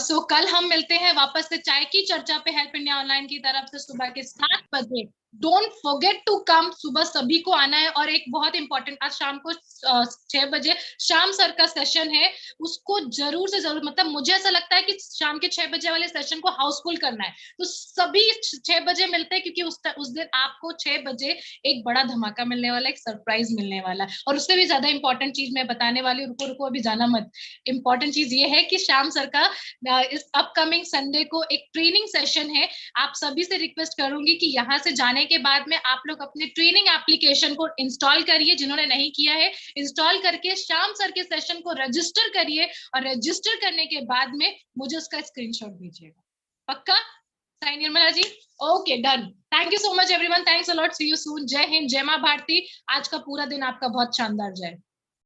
So कल हम मिलते हैं वापस से चाय की चर्चा पे हेल्प इंडिया ऑनलाइन की तरफ से सुबह के 7 बजे। डोंट फॉरगेट टू कम, सुबह सभी को आना है। और एक बहुत इंपॉर्टेंट, आज शाम को 6 बजे श्याम सर का सेशन है, उसको जरूर से जरूर, मतलब मुझे ऐसा लगता है कि शाम के 6 बजे वाले सेशन को हाउसफुल करना है, तो सभी 6 बजे मिलते हैं, क्योंकि उस दिन आपको 6 बजे एक बड़ा धमाका मिलने वाला है, एक सरप्राइज मिलने वाला है। और उससे भी ज्यादा इंपॉर्टेंट चीज मैं बताने वाली हूँ, रुको रुको अभी जाना मत। इंपॉर्टेंट चीज ये है कि श्याम सर का इस अपकमिंग संडे को एक ट्रेनिंग सेशन है। आप सभी से रिक्वेस्ट करूंगी कि यहाँ से जाने के बाद में आप लोग अपने ट्रेनिंग एप्लीकेशन को इंस्टॉल करिए, जिन्होंने नहीं किया है इंस्टॉल करके श्याम सर के सेशन को रजिस्टर करिए, और रजिस्टर करने के बाद में मुझे उसका स्क्रीनशॉट दीजिएगा। पक्का? Sai Nirmala ji, okay done. Thank you so much everyone, thanks a lot, see you soon. जय हिंद, जय मां भारती। आज का पूरा दिन आपका बहुत शानदार जाए।